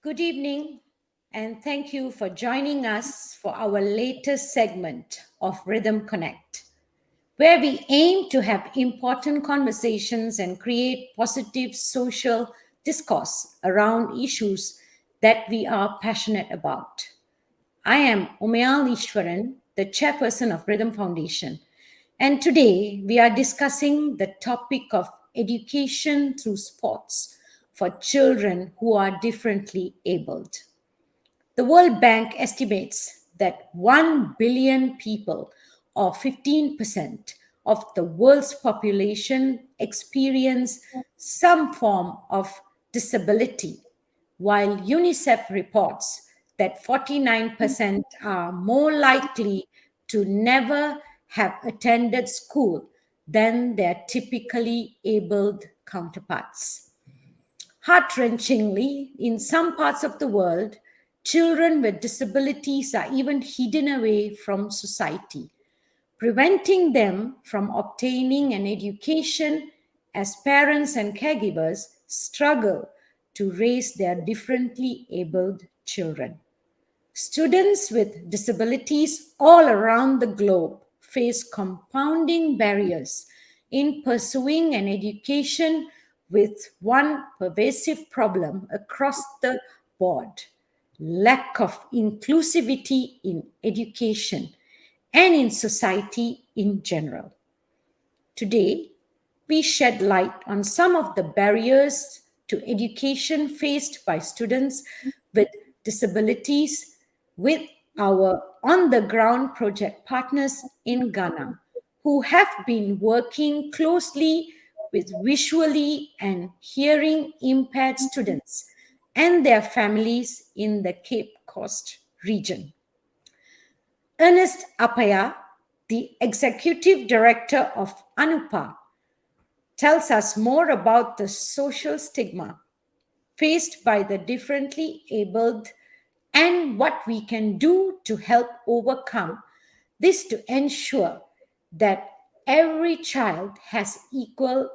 Good evening, and thank you for joining us for our latest segment of Rhythm Connect, where we aim to have important conversations and create positive social discourse around issues that we are passionate about. I am Umayal Eswaran, the chairperson of Rhythm Foundation, and today we are discussing the topic of education through sports for children who are differently abled. The World Bank estimates that 1 billion people, or 15% of the world's population, experience some form of disability, while UNICEF reports that 49% are more likely to never have attended school than their typically abled counterparts. Heart-wrenchingly, in some parts of the world, children with disabilities are even hidden away from society, preventing them from obtaining an education as parents and caregivers struggle to raise their differently abled children. Students with disabilities all around the globe face compounding barriers in pursuing an education, with one pervasive problem across the board: lack of inclusivity in education and in society in general. Today, we shed light on some of the barriers to education faced by students with disabilities with our on the ground project partners in Ghana, who have been working closely with visually and hearing impaired students and their families in the Cape Coast region. Ernest Appiah, the executive director of ANOPA, tells us more about the social stigma faced by the differently abled and what we can do to help overcome this to ensure that every child has equal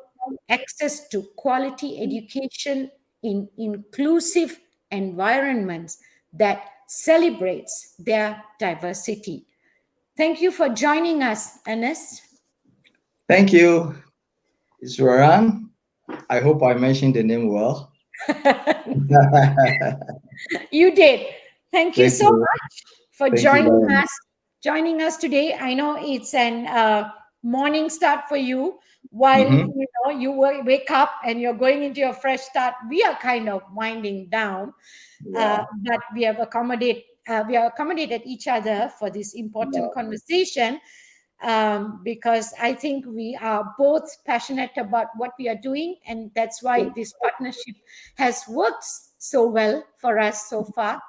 access to quality education in inclusive environments that celebrates their diversity. Thank you for joining us, Ernest. Thank you, Eswaran. I hope I mentioned the name well. You did. Thank you Thank so you. much for Thank you very much. joining us today. I know it's an morning start for you. While Mhm. wake up and you're going into your fresh start, we are kind of winding down, Yeah. but we have accommodated each other for this important Yeah. conversation, because I think we are both passionate about what we are doing, and that's why this partnership has worked so well for us so far.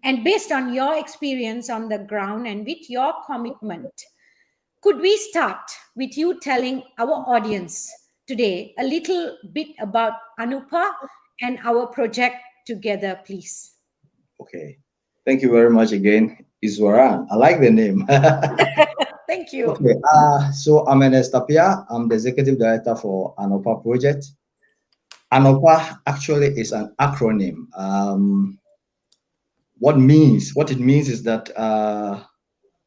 And based on your experience on the ground and with your commitment, could we start with you telling our audience today a little bit about ANUPA and our project together, please? Okay. Thank you very much again, Eswaran. I like the name. Thank you. Okay. So I'm Ernest Appiah. I'm the executive director for ANOPA project. ANOPA actually is an acronym. What it means is that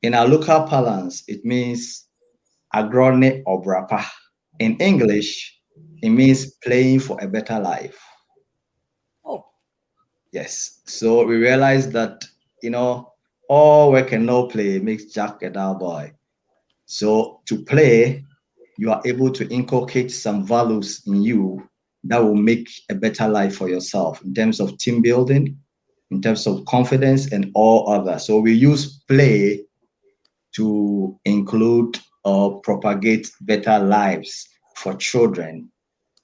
in our local parlance, it means agrone obrapa. In English, it means playing for a better life. Oh, Yes. So we realized that, all work and no play makes Jack a dull boy. So to play, you are able to inculcate some values in you that will make a better life for yourself in terms of team building, in terms of confidence, and all other. So we use play to include or propagate better lives for children,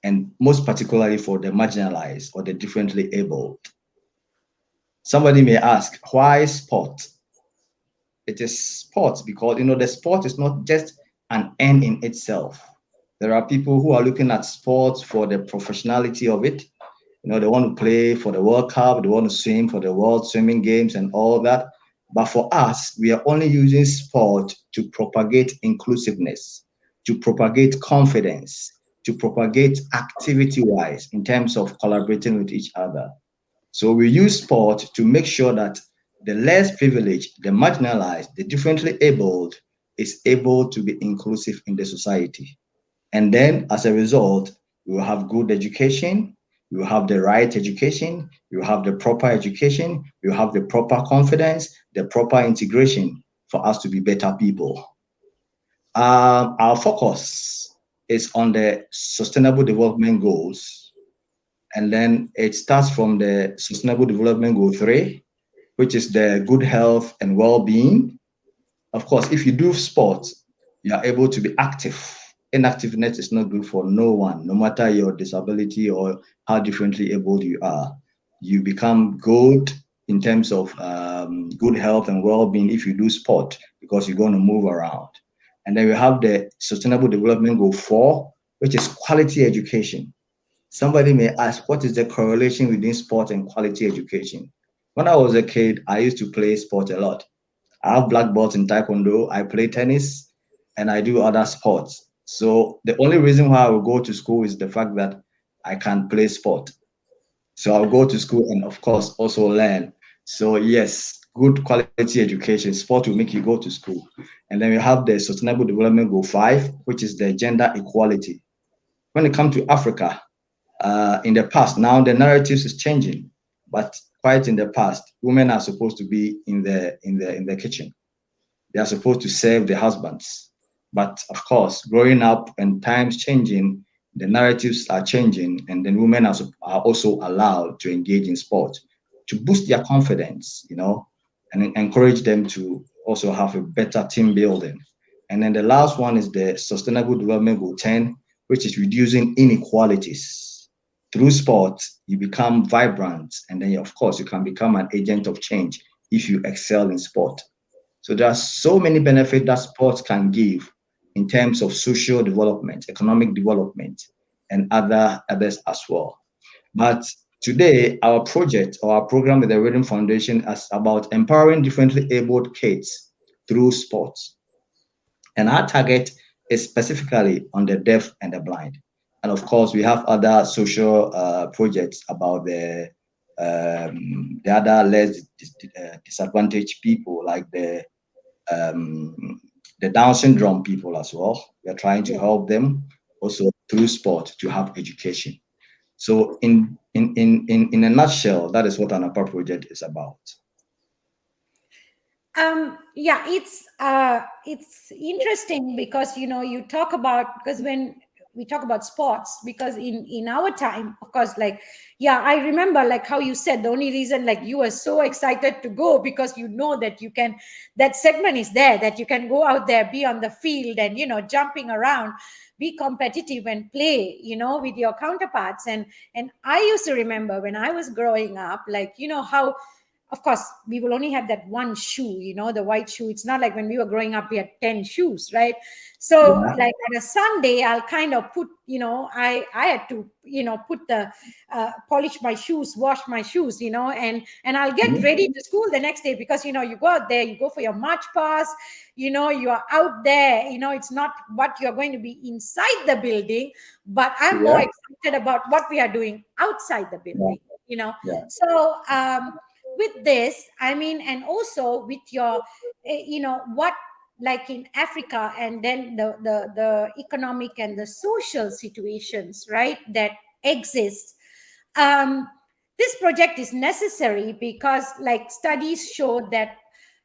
and most particularly for the marginalized or the differently abled. Somebody may ask, why sport? It is sport because the sport is not just an end in itself. There are people who are looking at sports for the professionality of it. They want to play for the World Cup, they want to swim for the World Swimming Games and all that. But for us, we are only using sport to propagate inclusiveness, to propagate confidence, to propagate activity-wise in terms of collaborating with each other. So we use sport to make sure that the less privileged, the marginalized, the differently abled is able to be inclusive in the society. And then as a result, we will have good education, we will have the right education, we will have the proper education, we will have the proper confidence, the proper integration for us to be better people. Our focus is on the sustainable development goals. And then it starts from the sustainable development goal 3, which is the good health and well-being. Of course, if you do sports, you are able to be active. Inactiveness is not good for no one, no matter your disability or how differently able you are. You become good in terms of good health and well-being if you do sport because you're going to move around. And then we have the Sustainable Development Goal 4, which is quality education. Somebody may ask, what is the correlation between sport and quality education? When I was a kid, I used to play sport a lot. I have black belts in taekwondo, I play tennis, and I do other sports. So the only reason why I will go to school is the fact that I can play sport. So I'll go to school and of course also learn. So yes, good quality education. Sport will make you go to school. And then we have the Sustainable Development Goal 5, which is the gender equality. When it comes to Africa, in the past, now the narratives is changing, but quite in the past, women are supposed to be in the kitchen. They are supposed to serve the husbands. But of course, growing up and times changing, the narratives are changing, and then women are also allowed to engage in sport to boost their confidence, and encourage them to also have a better team building. And then the last one is the Sustainable Development Goal 10, which is reducing inequalities. Through sport, you become vibrant, and then, of course, you can become an agent of change if you excel in sport. So there are so many benefits that sports can give in terms of social development, economic development, and others as well. But today, our project or our program with the RYTHM Foundation is about empowering differently abled kids through sports. And our target is specifically on the deaf and the blind. And of course, we have other social projects about the other less disadvantaged people, like the Down syndrome people as well. We are trying to Yeah. help them also through sport to have education. So in a nutshell, that is what an ANOPA project is about. Yeah, it's interesting because you talk about, because when we talk about sports, because in our time, of course, like, yeah, I remember like how you said the only reason like you were so excited to go because that you can, that segment is there, that you can go out there, be on the field, and jumping around, be competitive and play with your counterparts. And I used to remember when I was growing up, like how, of course, we will only have that one shoe, the white shoe. It's not like when we were growing up we had 10 shoes, right? So Yeah. like on a Sunday I'll kind of put, I had to put the polish my shoes, wash my shoes, and I'll get Mhm. ready to school the next day, because you go out there, you go for your march pass, you are out there, it's not what you're going to be inside the building, but I'm more Yeah. excited about what we are doing outside the Yeah. building, Yeah. so with this, I mean, and also with your what, like in Africa, and then the economic and the social situations, right, that exist. um this project is necessary because like studies show that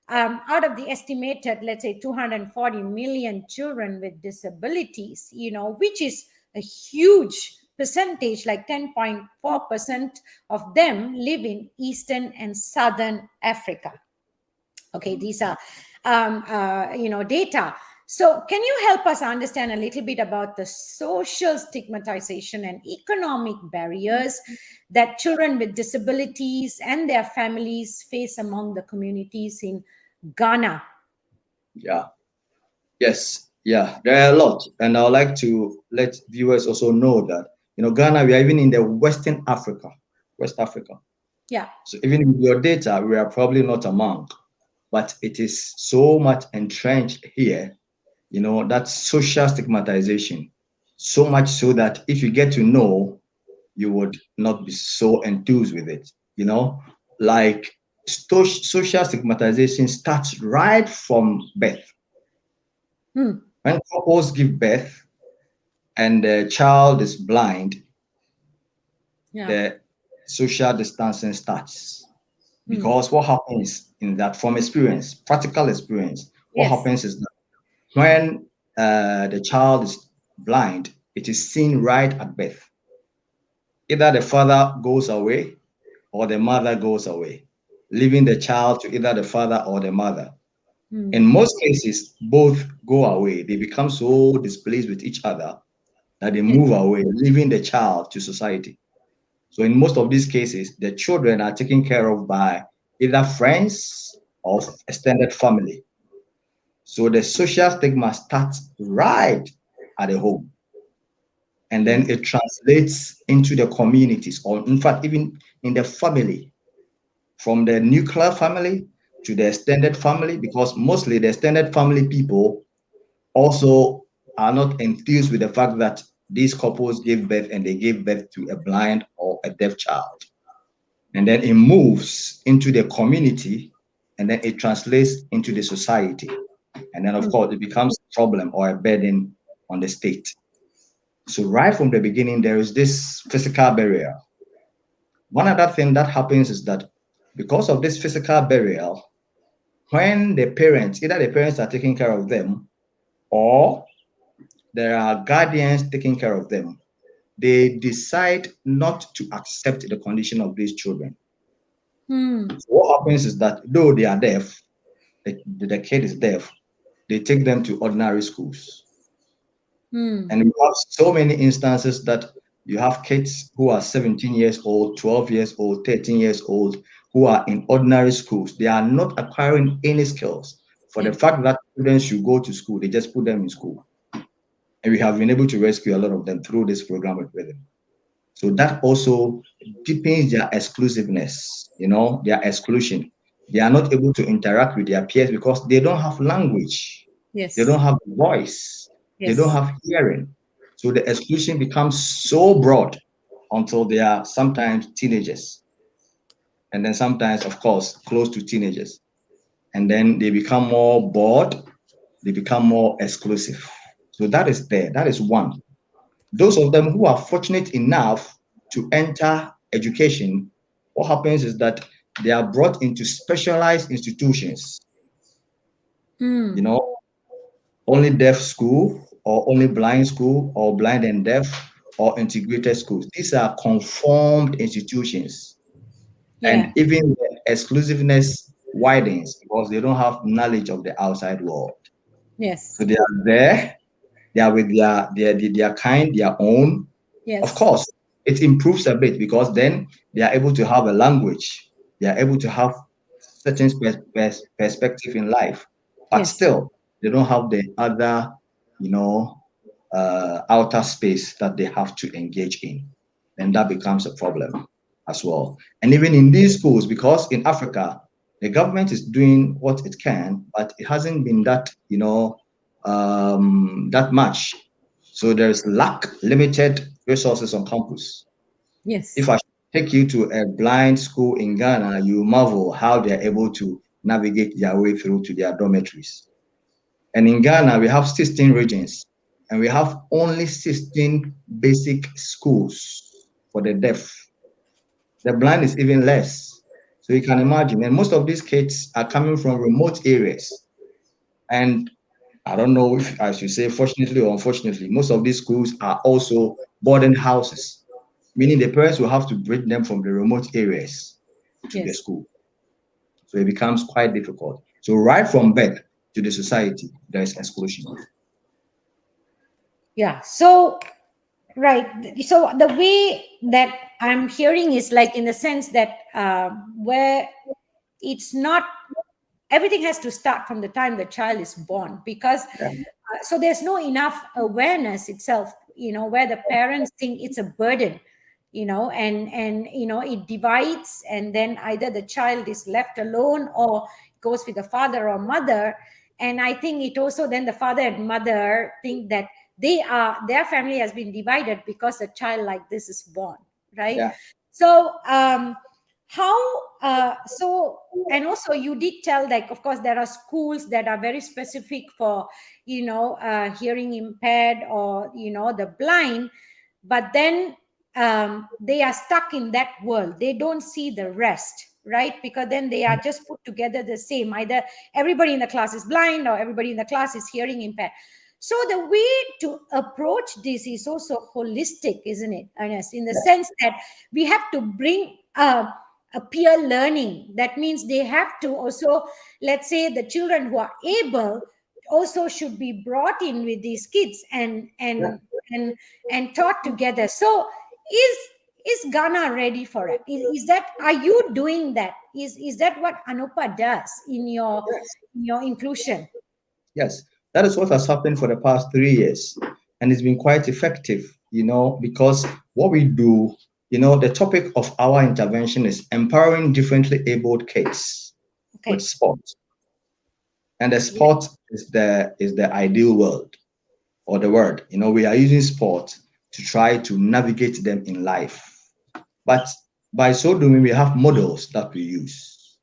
out of the estimated, let's say, 240 million children with disabilities, which is a huge percentage, like 10.4% of them live in Eastern and Southern Africa. Okay, these are data. So can you help us understand a little bit about the social stigmatization and economic barriers that children with disabilities and their families face among the communities in Ghana? Yeah. Yes. Yeah. There are a lot, and I would like to let viewers also know that Ghana, we are even in the Western Africa, West Africa. Yeah. So even with your data, we are probably not among, but it is so much entrenched here, that social stigmatization, so much so that if you get to know, you would not be so enthused with it. you know, like social stigmatization starts right from birth. When couples give birth and the child is blind, Yeah. the social distancing starts. Because what happens in that, from experience, practical experience, what Yes. happens is that when the child is blind, it is seen right at birth. Either the father goes away or the mother goes away, leaving the child to either the father or the mother. In most cases, both go away. They become so displeased with each other that they Yes. move away, leaving the child to society. So in most of these cases, the children are taken care of by either friends or extended family. So the social stigma starts right at the home, and Yes. then it translates into the communities, or in fact, even in the family, from the nuclear family to the extended family, because mostly the extended family people also are not enthused with the fact that these couples gave birth and they gave birth to a blind or a deaf child. And then it moves into the community, and then it translates into the society. And then, of course, it becomes a problem or a burden on the state. So, right from the beginning, there is this physical barrier. One other thing that happens is that because of this physical barrier, when the parents, either the parents are taking care of them or there are guardians taking care of them, they decide not to accept the condition of these children. So what happens is that though they are deaf, the kid is deaf, they take them to ordinary schools. And we have so many instances that you have kids who are 17 years old, 12 years old, 13 years old, who are in ordinary schools. They are not acquiring any skills. For the Yeah. fact that students should go to school, they just put them in school. And we have been able to rescue a lot of them through this program with Rhythm. So that also deepens their exclusiveness, their exclusion. They are not able to interact with their peers because they don't have language, they Yes. don't have voice, they don't Yes. have hearing. So the exclusion becomes so broad until they are sometimes teenagers, and then sometimes, of course, close to teenagers. And then they become more bored, they become more exclusive. So that is there. That is one. Those of them who are fortunate enough to enter education, what happens is that they are brought into specialized institutions, you know, only deaf school or only blind school or blind and deaf or integrated schools. These are conformed institutions. And Yeah. even the exclusiveness widens because they don't have knowledge of the outside world. So Yes. they are there, they are with their kind, their own. Of Yes. course, it improves a bit because then they are able to have a language, they are able to have certain perspective in life, but Yes. still, they don't have the other, you know, outer space that they have to engage in. And that becomes a problem as well. And even in these schools, because in Africa, the government is doing what it can, but it hasn't been that, that much. So there's limited resources on campus. If Yes. I take you to a blind school in Ghana, you marvel how they're able to navigate their way through to their dormitories. And in Ghana, we have 16 regions, and we have only 16 basic schools for the deaf. The blind is even less. So you can imagine. And most of these kids are coming from remote areas. And I don't know if I should say fortunately or unfortunately, most of these schools are also boarding houses, meaning the parents will have to bring them from the remote areas to the Yes. school. So it becomes quite difficult. So right from birth to the society, there is exclusion. Yeah. So, right. So the way that I'm hearing is like in the sense that where it's not, everything has to start from the time the child is born, because Yeah, so there's no enough awareness itself, where the parents think it's a burden, and it divides, and then either the child is left alone or goes with the father or mother. And I think it also, then the father and mother think that their family has been divided because a child like this is born, right? yeah, So So, and also you did tell, like, of course there are schools that are very specific for, hearing impaired or, the blind, but then they are stuck in that world. They don't see the rest, right? Because then they are just put together the same. Either everybody in the class is blind or everybody in the class is hearing impaired. So the way to approach this is also holistic, isn't it, Ernest? In the sense that we have to bring a peer learning. That means they have to also, let's say, the children who are able also should be brought in with these kids and taught together. So is Ghana ready for it? Is that, are you doing that? Is that what ANOPA does Yes. in your inclusion? Yes, that is what has happened for the past 3 years, and it's been quite effective, because what we do, the topic of our intervention is empowering differently abled kids with Okay. sport, and the Yeah. sport is the ideal world or the word. We are using sport to try to navigate them in life, but by so doing, we have models that we use.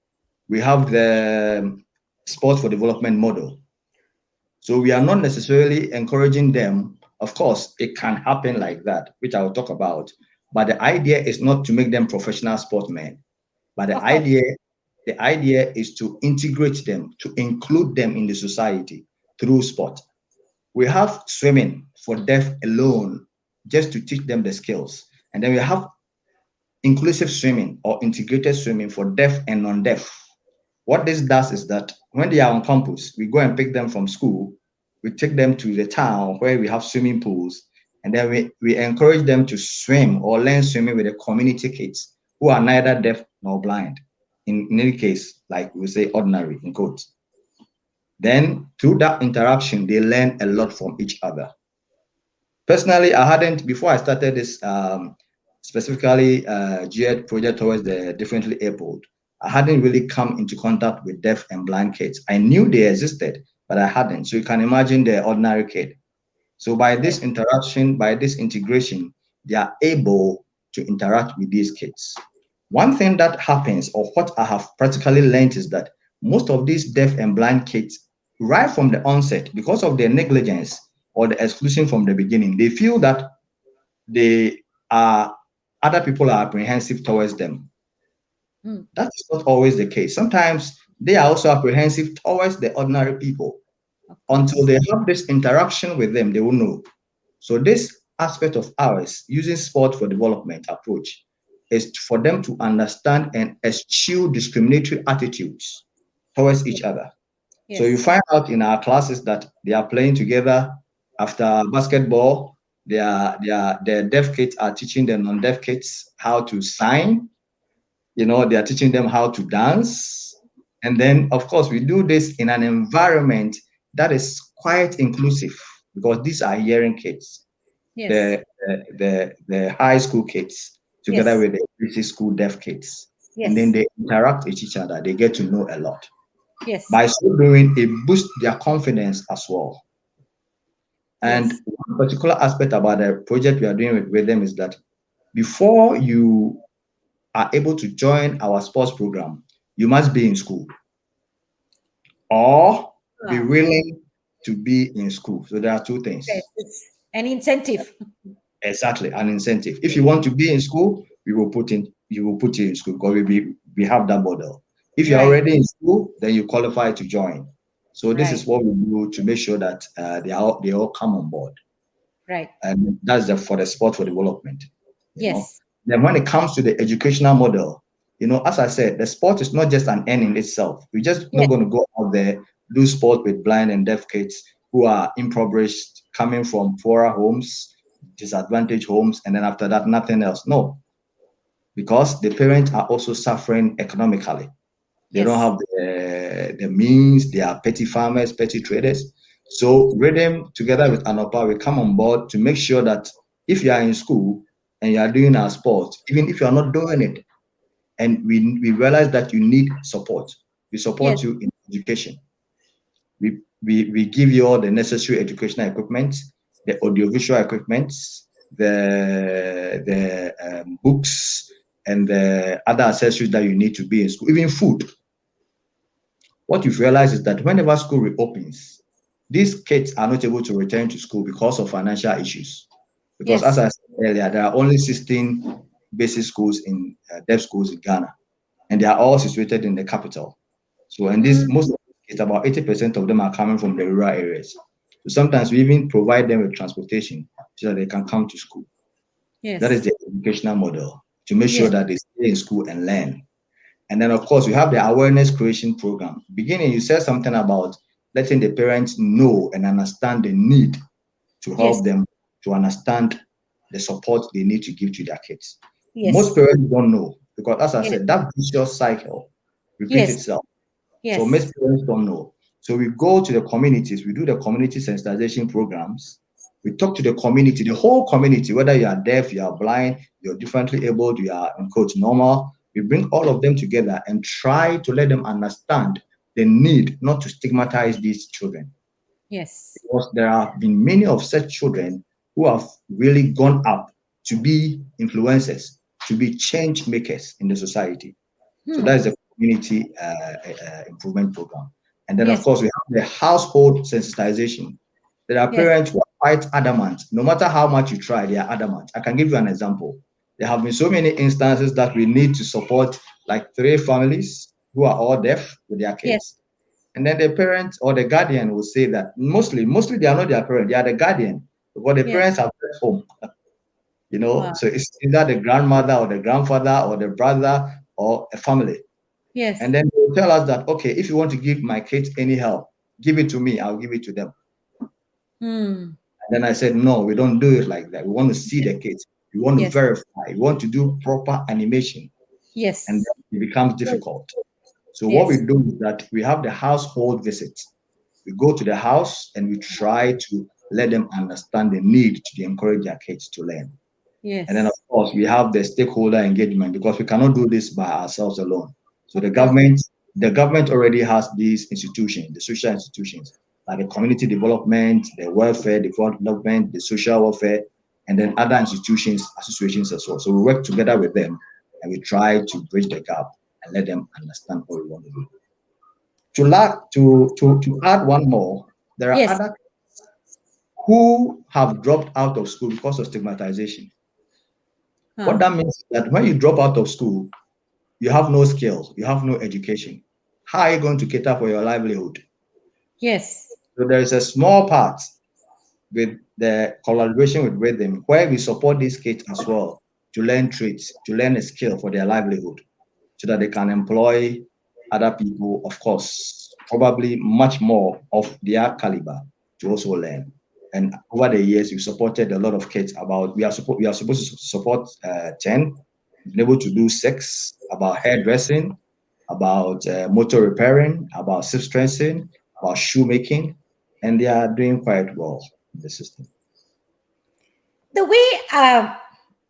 We have the sport for development model. So we are not necessarily encouraging them. Of course, it can happen like that, which I will talk about. But the idea is not to make them professional sportsmen. But the Of course. idea, the idea is to integrate them, to include them in the society through sport. We have swimming for deaf alone, just to teach them the skills. And then we have inclusive swimming or integrated swimming for deaf and non-deaf. What this does is that when they are on campus, we go and pick them from school, we take them to the town where we have swimming pools, and then we encourage them to swim or learn swimming with the community kids who are neither deaf nor blind. In any case, like we say, ordinary in quotes. Then through that interaction, they learn a lot from each other. Personally, I hadn't, before I started this specifically geared project towards the differently abled, I hadn't really come into contact with deaf and blind kids. I knew they existed, but I hadn't. So you can imagine the ordinary kid. So by Yes. this interaction, by this integration, they are able to interact with these kids. One thing that happens, or what I have practically learned, is that most of these deaf and blind kids, right from the onset, because of their negligence or the exclusion from the beginning, they feel that they are other people are apprehensive towards them. Mm, That is not always the case. Sometimes they are also apprehensive towards the ordinary people. of Until course. they have this interaction with them, they will know. So this aspect of ours, using sport for development approach, is for them to understand and eschew discriminatory attitudes towards each other. So you Yes. find out in our classes that they are playing together after basketball. The deaf kids are teaching the non-deaf kids how to sign. They are teaching them how to dance. And then, of course, we do this in an environment that is quite inclusive because these are hearing kids, Yes. the high school kids, together Yes. with the basic school deaf kids. And then Yes. they interact with each other. They get to know a lot. Yes. By so doing, it boosts their confidence as well. And Yes. one particular aspect about the project we are doing with them is that before you are able to join our sports program, you must be in school or be Ah, willing to be in school. So there are two yes. things. It's an incentive. Exactly, an incentive. If you want to be in school, we will put you in school because we have that model. If you're Right. already in school, then you qualify to join. So this Right. is what we do to make sure that they all come on board. Right. And that's for the sport for development. you know Yes. then when it comes to the educational model, as I said, the sport is not just an end in itself. We're just not Yes. going to go out there, do sport with blind and deaf kids who are impoverished, coming from poorer homes, disadvantaged homes, and then after that nothing else. No, because the parents are also suffering economically. They don't Yes. have the means. They are petty farmers, petty traders. So Rhythm, together with ANOPA, we come on board to make sure that if you are in school and you are doing our sport, even if you are not doing it, and we realize that you need support, we Yes. support you in education. We give you all the necessary educational equipment, the audiovisual equipment, the books, and the other accessories that you need to be in school, even food. What you've realized is that whenever school reopens, these kids are not able to return to school because of financial issues. Because as Yes. I said earlier, there are only 16 basic schools in deaf schools in Ghana, and they are all situated in the capital. So, and this Mm, most of it's about 80% of them are coming from the rural areas. So sometimes we even provide them with transportation so that they can come to school. That is yes. the educational model to make sure Yes. that they stay in school and learn. And then, of course, we have the awareness creation program. Beginning, you said something about letting the parents know and understand the need to Yes. help them to understand the support they need to give to their kids. Most Yes. parents don't know because, as I Yes. said, that vicious cycle repeats Yes. itself. So Yes. most parents don't know. So we go to the communities, we do the community sensitization programs. We talk to the community, the whole community, whether you are deaf, you are blind, you're differently abled, you are in quotes normal. We bring all of them together and try to let them understand the need not to stigmatize these children. Yes. Because there have been many of such children who have really gone up to be influencers, to be change makers in the society. So that Hmm. is the community improvement program. And then, of Yes. course, we have the household sensitization. There are Yes. parents who are quite adamant. No matter how much you try, they are adamant. I can give you an example. There have been so many instances that we need to support like 3 families who are all deaf with their Yes. kids. And then the parent or the guardian will say that mostly they are not their parent, they are the guardian because the Yes. parents are at home, Wow. So it's either the grandmother or the grandfather or the brother or a family. Yes. And then they will tell us that, okay, if you want to give my kids any help, give it to me, I'll give it to them. Hmm. And then I said, no, we don't do it like that. We want to see Yes. the kids. We want to Yes. verify. We want to do proper animation. And Yes. then it becomes difficult. So what we Yes. do is that we have the household visits. We go to the house and we try to let them understand the need to encourage their kids to learn. And then, of Yes. course, we have the stakeholder engagement because we cannot do this by ourselves alone. So Of course. the government already has these institutions, the social institutions, like the community development, the welfare development, the social welfare, and then other institutions, associations as well. So we work together with them and we try to bridge the gap and let them understand what we want to do. To add one more, there are Yes. other who have dropped out of school because of stigmatization. What Huh. that means is that when you drop out of school, you have no skills, you have no education. How are you going to cater for your livelihood? Yes. So there is a small part with the collaboration with Rhythm where we support these kids as well to learn trades, to learn a skill for their livelihood so that they can employ other people, of course, probably much more of their caliber to also learn. And over the years, we supported a lot of kids. We are supposed to support 10, been able to do 6 about hairdressing, about motor repairing, about silk strengthening, about shoemaking, and they are doing quite well in the system. The way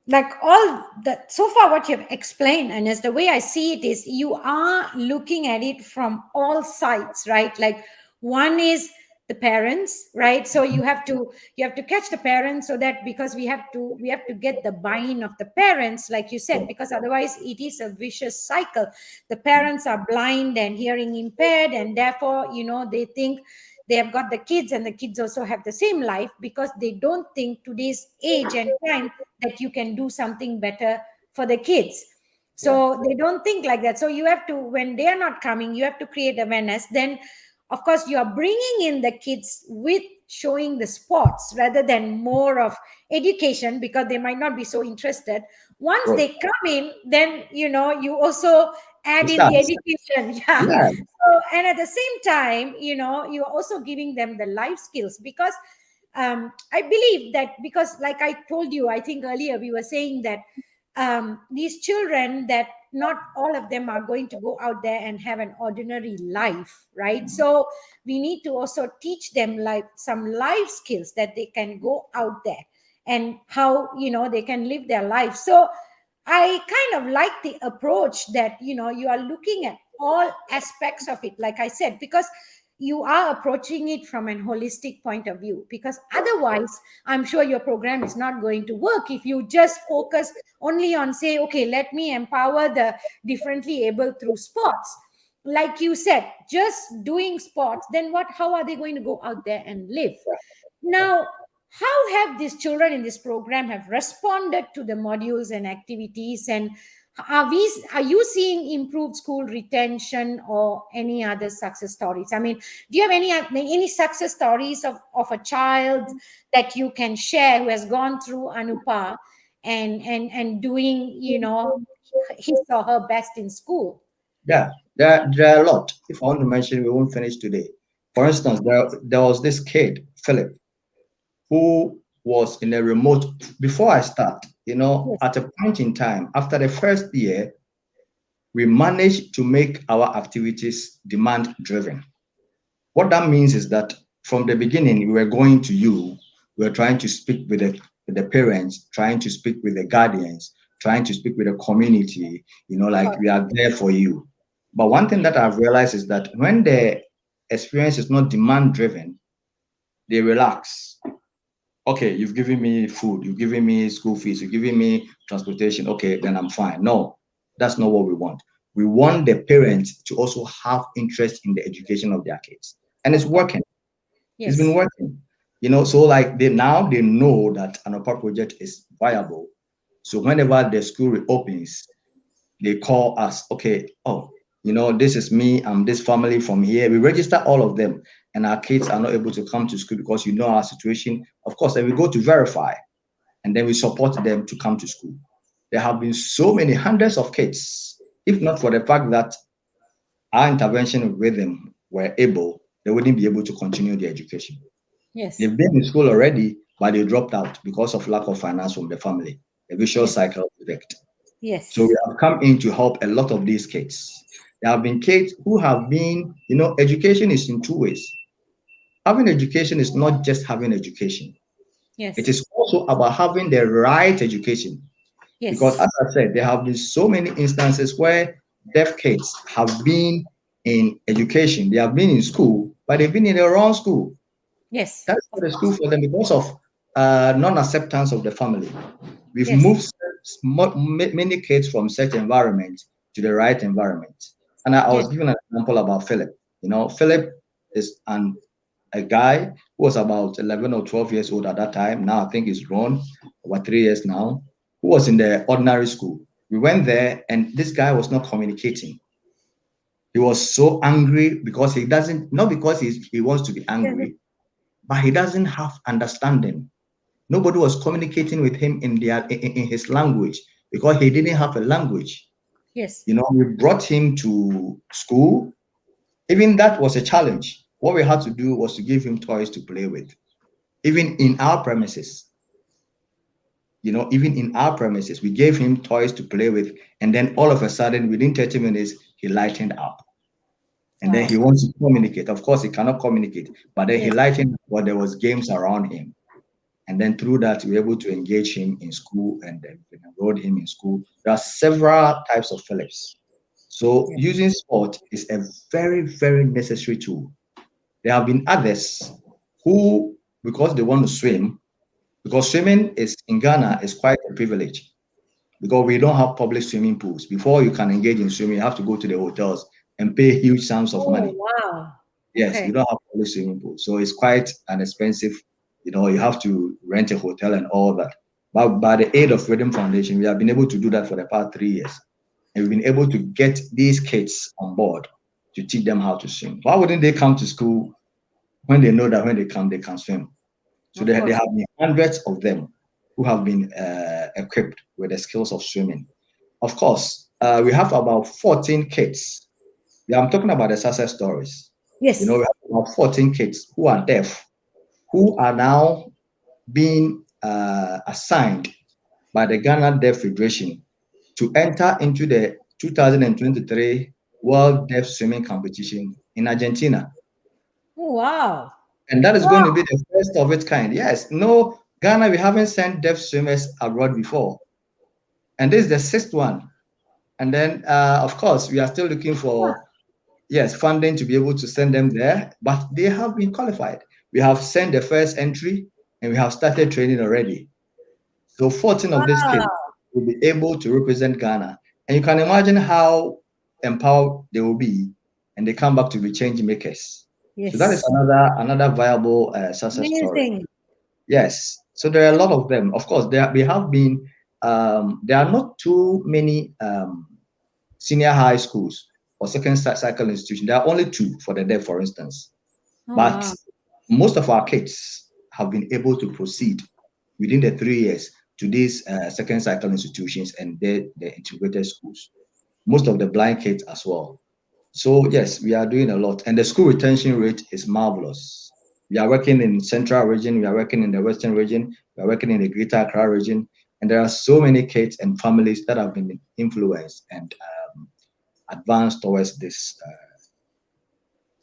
like all the so far what you've explained, and as the way I see it is you are looking at it from all sides, right? Like one is the parents, right? So you have to catch the parents, so that because we have to get the buy-in of the parents, like you said, because otherwise it is a vicious cycle. The parents are blind and hearing impaired, and therefore they think they have got the kids, and the kids also have the same life, because they don't think today's age and time that you can do something better for the kids. Yeah. So they don't think like that. So you have to, when they are not coming, you have to create awareness. Then of course you are bringing in the kids with showing the sports rather than more of education, because they might not be so interested. Once Good. they come in, then you also It add in the starts. education. Yeah. Yeah. So, and at the same time, you're also giving them the life skills, because I believe that, because like I told you, I think earlier we were saying that these children, that not all of them are going to go out there and have an ordinary life, right? So we need to also teach them like some life skills, that they can go out there and how they can live their life. So I kind of like the approach that you are looking at all aspects of it, like I said, because you are approaching it from an holistic point of view, because otherwise I'm sure your program is not going to work if you just focus only on, say, okay, let me empower the differently able through sports. Like you said, just doing sports, then what, how are they going to go out there and live? Now, how have these children in this program have responded to the modules and activities, and are you seeing improved school retention or any other success stories? I mean, do you have any success stories of a child that you can share who has gone through Anupa and doing, his or her best in school? Yeah, there are a lot. If I want to mention, we won't finish today. For instance, there was this kid, Philip, who was in a remote, before I start, Yes. at a point in time, after the first year, we managed to make our activities demand driven. What that means is that from the beginning, we were going to you, we were trying to speak with the parents, trying to speak with the guardians, trying to speak with the community, like we are there for you. But one thing that I've realized is that when the experience is not demand driven, they relax. Okay, you've given me food, you've given me school fees, you've given me transportation. Okay, then I'm fine. No, that's not what we want. We want the parents to also have interest in the education of their kids. And it's Of course. working. It's been Yes. working. So like they know that an OPA project is viable. So whenever the school reopens, they call us, okay, oh, this is me, I'm this family from here. We register all of them, and our kids are not able to come to school because our situation. Of course, then we go to verify, and then we support them to come to school. There have been so many hundreds of kids, if not for the fact that our intervention with them were able, they wouldn't be able to continue their education. Yes. They've been in school already, but they dropped out because of lack of finance from the family, the vicious Yes. cycle effect. So we Yes. have come in to help a lot of these kids. There have been kids who have been, education is in two ways. Having education is not just having education. It Yes. is also about having the right education. Because Yes. as I said, there have been so many instances where deaf kids have been in education. They have been in school, but they've been in the wrong school. Yes. That's Of not a school course. for them because of non-acceptance of the family. We've Yes. moved many kids from such environment to the right environment. And I Yes. was given an example about Philip. Philip is a guy who was about 11 or 12 years old at that time. Now I think he's grown, over 3 years now, who was in the ordinary school. We went there, and this guy was not communicating. He was so angry because he doesn't, not because he wants to be Yes. angry, but he doesn't have understanding. Nobody was communicating with him in his language because he didn't have a language. Yes. We brought him to school. Even that was a challenge. What we had to do was to give him toys to play with, even in our premises. Even in our premises, we gave him toys to play with, and then all of a sudden, within 30 minutes, he lightened up. And then Wow. he wants to communicate. Of course, he cannot communicate, but then he Yes. lightened up while there was games around him. And then through that, we were able to engage him in school, and then we enrolled him in school. There are several types of Philips. So Yes. using sport is a very, very necessary tool. There have been others who, because they want to swim, because swimming is in Ghana is quite a privilege because we don't have public swimming pools. Before you can engage in swimming, you have to go to the hotels and pay huge sums of Oh, money. wow. Yes, we Okay. don't have public swimming pool, so it's quite an expensive. You have to rent a hotel and all that. But by the aid of Freedom Foundation, we have been able to do that for the past 3 years, and we've been able to get these kids on board to teach them how to swim. Why wouldn't they come to school when they know that when they come they can swim? So Of they course. have been hundreds of them who have been equipped with the skills of swimming. Of course, we have about 14 kids. Yeah, I'm talking about the success stories. We Yes. have about 14 kids who are deaf, who are now being assigned by the Ghana Deaf Federation to enter into the 2023 World Deaf Swimming Competition in Argentina. Oh, wow. And that is going to Wow. be the first of its kind. Yes, no, Ghana, we haven't sent deaf swimmers abroad before. And this is the sixth one. And then, of course, we are still looking for, yes, funding to be able to send them there, but they have been qualified. We have sent the first entry and we have started training already. So 14 of these kids Wow. will be able to represent Ghana. And you can imagine how empowered they will be, and they come back to be change makers. So that is Yes. another viable success story. Amazing. Yes. So there are a lot of them. Of course, there have been. There are not too many senior high schools or second cycle institutions. There are only two for the deaf, for instance. Oh, But wow. most of our kids have been able to proceed within the 3 years to these second cycle institutions and the integrated schools. Most of the blind kids as well. So yes, we are doing a lot, and the school retention rate is marvelous. We are working in Central region, we are working in the Western region, we are working in the Greater Accra region, and there are so many kids and families that have been influenced and advanced towards this goal.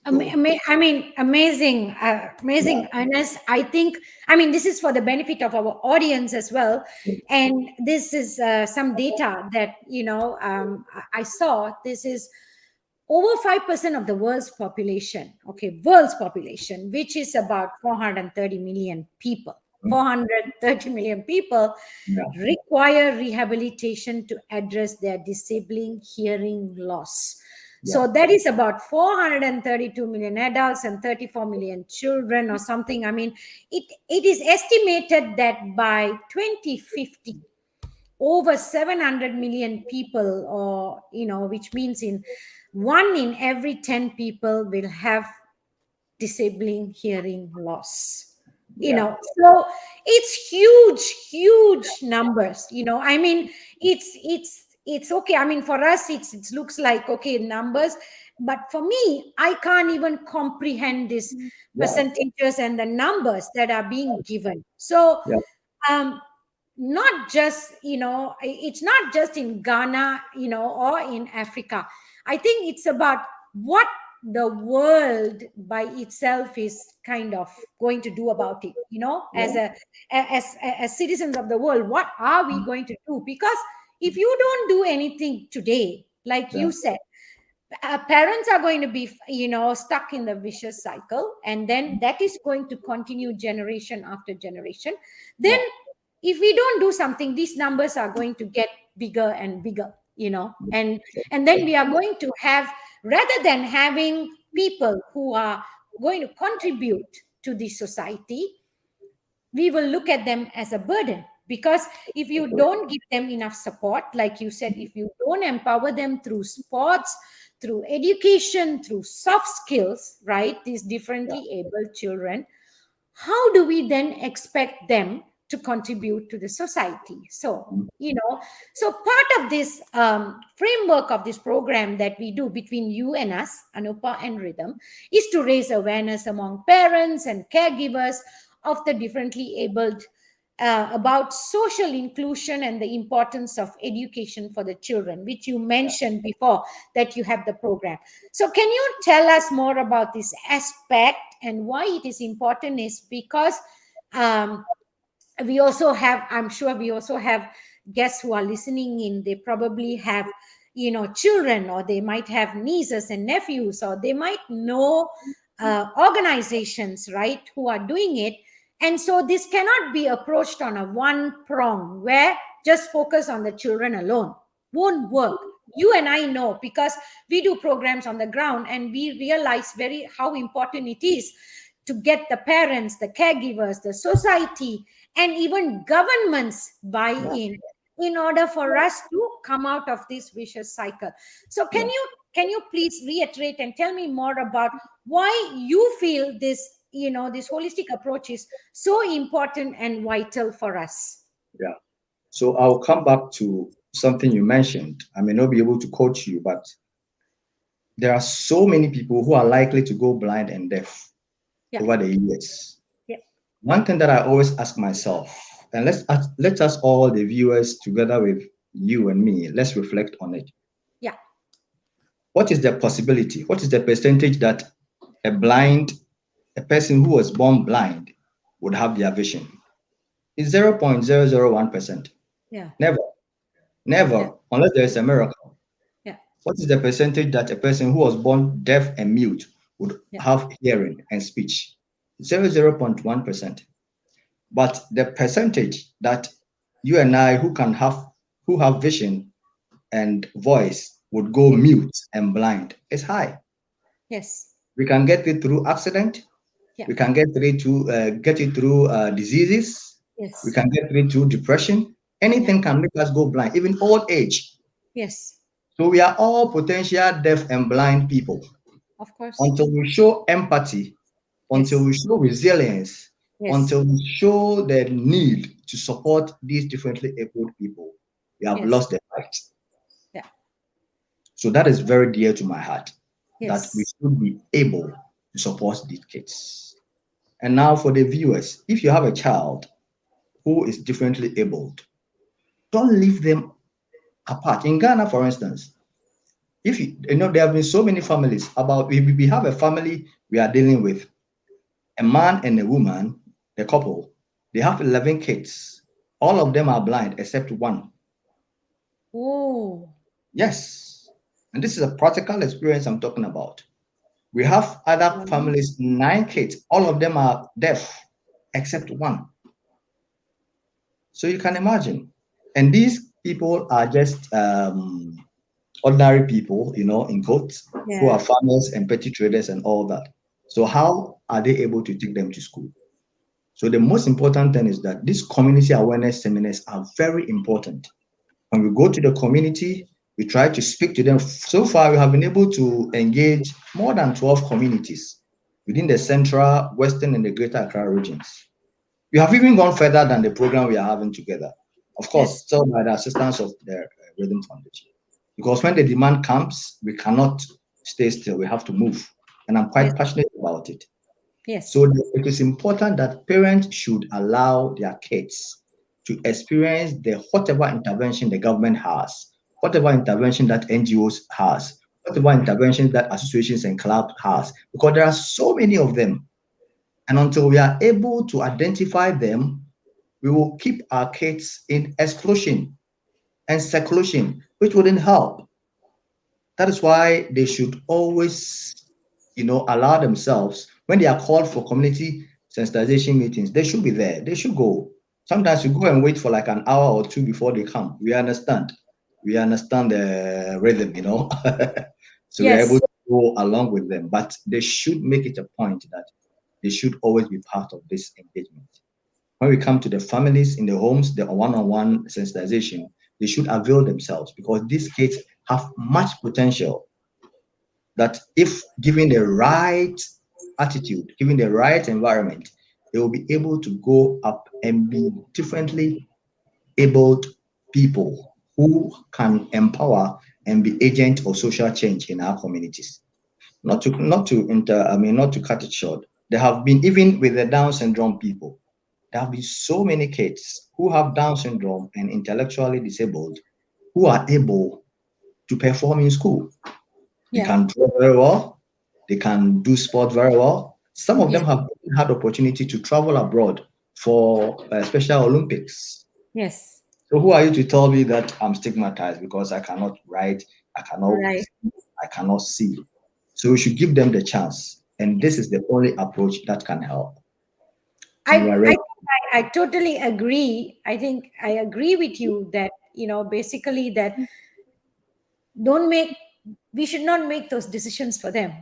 I mean, amazing, Yeah. amazing, Ernest. I think, this is for the benefit of our audience as well. And this is some data that, I saw. This is over 5% of the world's population, okay, world's population, which is about 430 million people. 430 million people Yeah. require rehabilitation to address their disabling hearing loss. Yeah. So that is about 432 million adults and 34 million children or something. It is estimated that by 2050, over 700 million people, or, which means in one in every 10 people will have disabling hearing loss. Yeah. So it's huge numbers. It's okay. For us, it looks like okay numbers, but for me, I can't even comprehend these Yeah. percentages and the numbers that are being given. So Yeah. um not just, it's not just in Ghana, or in Africa. I think it's about what the world by itself is kind of going to do about it, Yeah. as citizens of the world. What are we going to do? Because if you don't do anything today, like Yeah. you said, parents are going to be, stuck in the vicious cycle, and then that is going to continue generation after generation. Then Yeah. if we don't do something, these numbers are going to get bigger and bigger, and then we are going to have, rather than having people who are going to contribute to the society, we will look at them as a burden. Because if you don't give them enough support, like you said, if you don't empower them through sports, through education, through soft skills, right, these differently able children, how do we then expect them to contribute to the society? So, so part of this framework of this program that we do between you and us, ANOPA and RYTHM, is to raise awareness among parents and caregivers of the differently abled, about social inclusion and the importance of education for the children, which you mentioned before that you have the program. So, can you tell us more about this aspect and why it is important? Is because um, we also have, I'm sure we also have guests who are listening in, they probably have, children, or they might have nieces and nephews, or they might know organizations, right, who are doing it. And so this cannot be approached on a one prong where just focus on the children alone. Won't work. You and I know, because we do programs on the ground, and we realize very how important it is to get the parents, the caregivers, the society, and even governments buy in order for us to come out of this vicious cycle. So can you please reiterate and tell me more about why you feel this, this holistic approach is so important and vital for us? Yeah. So I'll come back to something you mentioned. I may not be able to quote you, but there are so many people who are likely to go blind and deaf Yeah. over the years. Yeah. One thing that I always ask myself, and let us all the viewers together with you and me, let's reflect on it. Yeah. What is the possibility? What is the percentage that a person who was born blind would have their vision? It's 0.001%. Yeah. Never, Yeah. never, unless there is a miracle. Yeah. What is the percentage that a person who was born deaf and mute would Yeah. have hearing and speech? 0.1%. But the percentage that you and I who have vision and voice would go Yeah. mute and blind is high. Yes. We can get it through accident. Yeah. We can get it through diseases. We Yes. can get it through depression. Yeah. Anything can make us go blind, even old age. Yes. So we are all potential deaf and blind people Of course. until we show empathy, until Yes. we show resilience, Yes. until we show the need to support these differently abled people. We have Yes. lost the fight. Yeah. So that is very dear to my heart, that we Yes. should be able to support these kids. And now for the viewers, if you have a child who is differently abled, don't leave them apart. In Ghana, for instance, if you know, there have been so many families. We have a family we are dealing with, a man and a woman, the couple. They have 11 kids. All of them are blind except one. Oh. Yes, and this is a practical experience I'm talking about. We have other families, 9 kids. All of them are deaf except one. So you can imagine. And these people are just ordinary people, in quotes, who are Yeah. farmers and petty traders and all that. So how are they able to take them to school? So the most important thing is that these community awareness seminars are very important. When we go to the community, we try to speak to them. So far, we have been able to engage more than 12 communities within the central, western, and the greater Accra regions. We have even gone further than the program we are having together. Of course, Yes. still by the assistance of the Rhythm Foundation. Because when the demand comes, we cannot stay still. We have to move. And I'm Yes. quite passionate about it. Yes. So it is important that parents should allow their kids to experience the whatever intervention the government has, whatever intervention that NGOs has, whatever intervention that associations and clubs has, because there are so many of them. And until we are able to identify them, we will keep our kids in exclusion and seclusion, which wouldn't help. That is why they should always, allow themselves, when they are called for community sensitization meetings, they should be there. They should go. Sometimes you go and wait for like an hour or two before they come. We understand. We understand the rhythm. So we are able Yes. to go along with them. But they should make it a point that they should always be part of this engagement. When we come to the families in the homes, the one-on-one sensitization, they should avail themselves because these kids have much potential that if given the right attitude, given the right environment, they will be able to go up and be differently abled people who can empower and be agents of social change in our communities. Not to cut it short. There have been, even with the Down syndrome people, there have been so many kids who have Down syndrome and intellectually disabled who are able to perform in school. They Yeah. can draw very well. They can do sport very well. Some of Yeah. them have had opportunity to travel abroad for Special Olympics. Yes. So who are you to tell me that I'm stigmatized because I cannot write, Right. I cannot see? So we should give them the chance. And this Yes. is the only approach that can help. And we I are I ready. I totally agree. I think I agree with you that basically that don't make we should not make those decisions for them.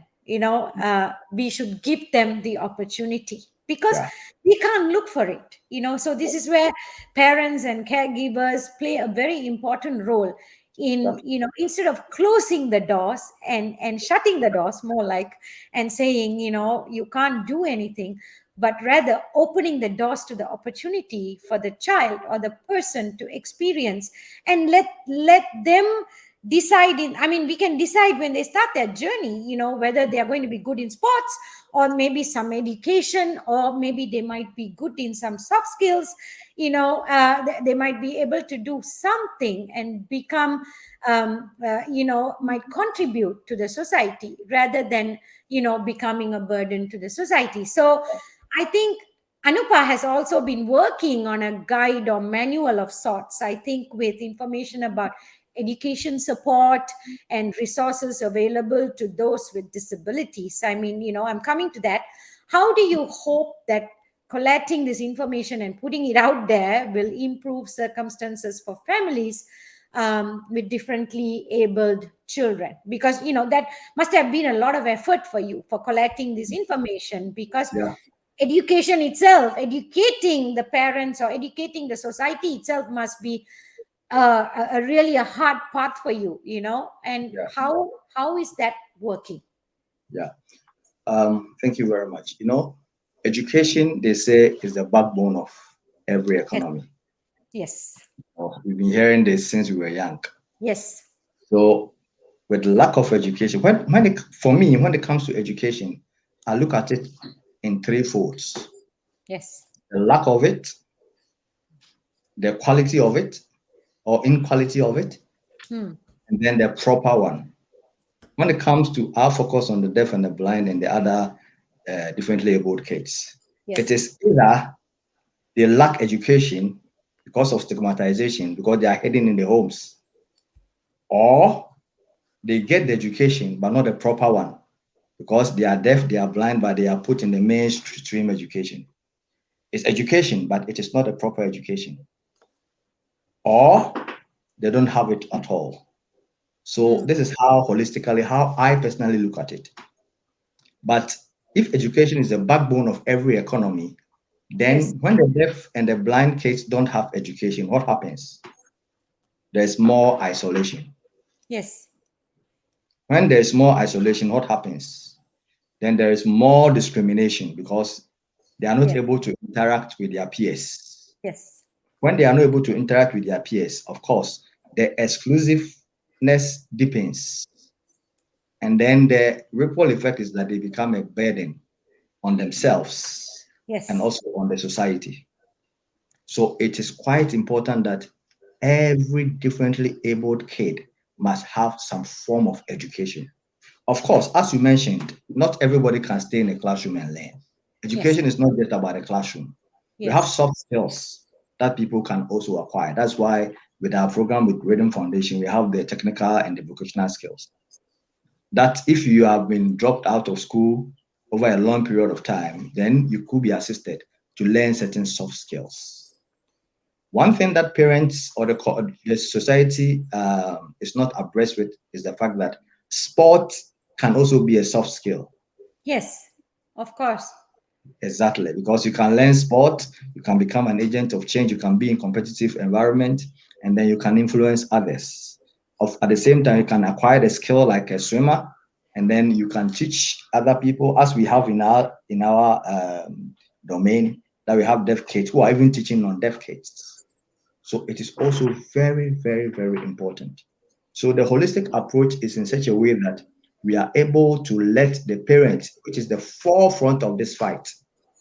We should give them the opportunity because Yeah. we can't look for it. So this is where parents and caregivers play a very important role in, instead of closing the doors and shutting the doors, more like, and saying, you can't do anything, but rather opening the doors to the opportunity for the child or the person to experience, and let them decide in I mean we can decide when they start their journey, whether they are going to be good in sports, or maybe some education, or maybe they might be good in some soft skills. They might be able to do something and become, might contribute to the society rather than, becoming a burden to the society. So I think Anupa has also been working on a guide or manual of sorts, I think, with information about education support and resources available to those with disabilities. I mean, I'm coming to that. How do you hope that collecting this information and putting it out there will improve circumstances for families with differently abled children? Because that must have been a lot of effort for you for collecting this information, because Yeah, education itself, educating the parents or educating the society itself must be really a hard path for you, and yeah, how is that working? yeah. Thank you very much. Education, they say, is the backbone of every Yes, economy. yes, We've been hearing this since we were young. yes, So, with lack of education, for me, when it comes to education, I look at it in three folds: yes. the lack of it, the quality of it, or inequality of it, Hmm. and then the proper one. When it comes to our focus on the deaf and the blind and the other differently abled kids, it Yes, is either they lack education because of stigmatization, because they are hidden in the homes, or they get the education but not the proper one because they are deaf, they are blind, but they are put in the mainstream education. It's education, but it is not a proper education, or they don't have it at all. So hmm. this is how I personally look at it. But if education is the backbone of every economy, Yes, then when the deaf and the blind kids don't have education, what happens? There's more isolation. yes, When there's more isolation, what happens? Then there is more discrimination because they are not yes, able to interact with their peers. yes, When they are not able to interact with their peers, of course, the exclusiveness deepens. And then the ripple effect is that they become a burden on themselves and yes, also on the society. So it is quite important that every differently abled kid must have some form of education. Of course, as you mentioned, not everybody can stay in a classroom and learn. yes, Education is not just about a classroom. We have yes, soft skills that people can also acquire. That's why with our program with Rhythm Foundation, we have the technical and the vocational skills. That if you have been dropped out of school over a long period of time, then you could be assisted to learn certain soft skills. One thing that parents or the society is not abreast with is the fact that sport can also be a soft skill. yes, of course. Exactly, because you can learn sport, you can become an agent of change, you can be in competitive environment, and then you can influence others. At the same time, you can acquire the skill like a swimmer, and then you can teach other people, as we have in our domain, that we have deaf kids who are even teaching non-deaf kids. So it is also very, very, very important. So the holistic approach is in such a way that we are able to let the parents, which is the forefront of this fight,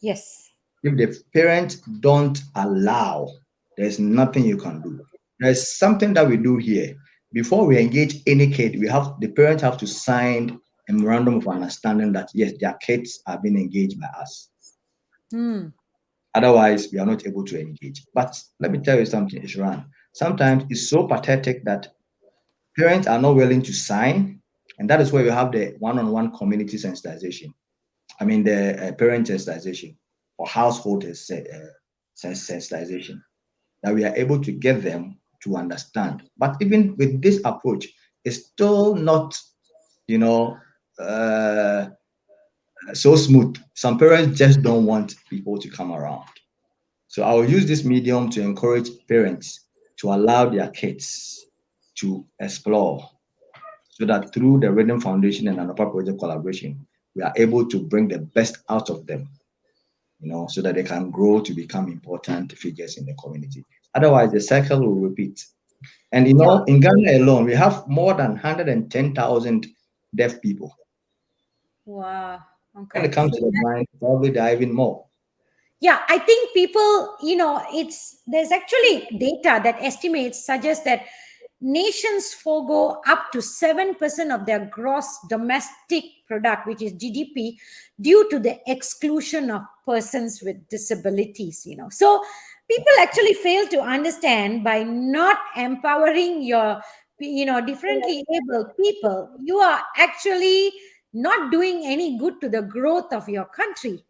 Yes, if the parents don't allow, there's nothing you can do. There's something that we do here. Before we engage any kid, the parents have to sign a memorandum of understanding that yes, their kids are being engaged by us. hmm. Otherwise, we are not able to engage. But let me tell you something, Ishran. Sometimes it's so pathetic that parents are not willing to sign, and that is where we have the one-on-one community sensitization. I mean, the parent sensitization or household sensitization, that we are able to get them to understand. But even with this approach, it's still not, you know, uh, so smooth. Some parents just don't want people to come around. So I will use this medium to encourage parents to allow their kids to explore so that through the Rhythm Foundation and ANOPA project collaboration, we are able to bring the best out of them, so that they can grow to become important figures in the community. Otherwise, the cycle will repeat. And Yeah. in Ghana alone, we have more than 110,000 deaf people. Wow. When it Okay. comes to the blind, probably there are even more. Yeah, I think people, there's actually data that estimates suggest that nations forego up to 7% of their gross domestic product, which is GDP, due to the exclusion of persons with disabilities. So people actually fail to understand, by not empowering your differently able people, you are actually not doing any good to the growth of your country.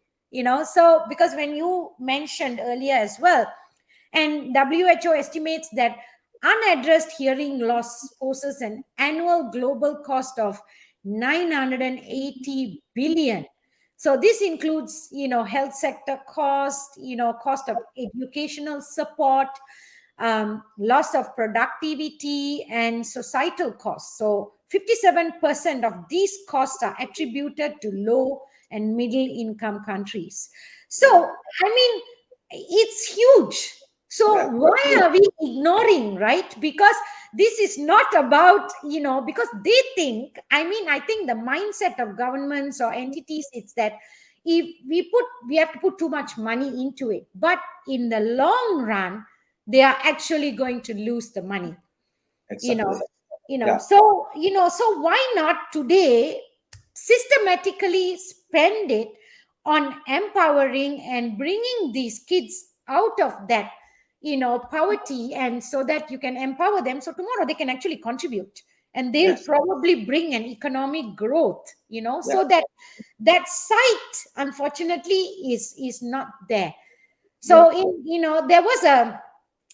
So because when you mentioned earlier as well, and WHO estimates that unaddressed hearing loss poses an annual global cost of 980 billion. So this includes, health sector cost, cost of educational support, loss of productivity, and societal costs. So 57% of these costs are attributed to low and middle income countries. So, I mean, it's huge. So Yeah. why are we ignoring, right? Because this is not about, because they think, I think the mindset of governments or entities, it's that if we have to put too much money into it, but in the long run they are actually going to lose the money. you know Exactly. Yeah. so why not today systematically spend it on empowering and bringing these kids out of that poverty, and so that you can empower them, so tomorrow they can actually contribute, and they'll Yes. probably bring an economic growth, Yeah. so that sight unfortunately is not there. Yeah. So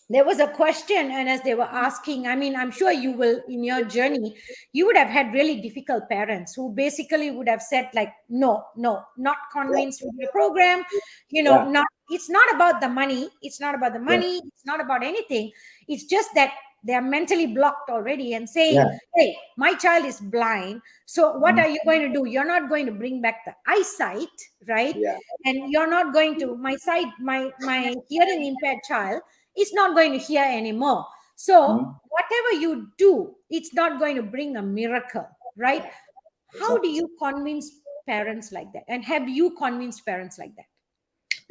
there was a question, and as they were asking, I'm sure you will, in your journey, you would have had really difficult parents who basically would have said, like, no, no, not Yeah. convinced with your program, Yeah. not, it's not about the money, Yeah. it's not about anything. It's just that they are mentally blocked already and saying, Yeah. hey, my child is blind, so what Mhm. are you going to do? You're not going to bring back the eyesight, right? Yeah. And you're not going to, my hearing impaired child is not going to hear anymore. So Mhm. whatever you do, it's not going to bring a miracle, right? How do Exactly. you convince parents like that? And have you convinced parents like that?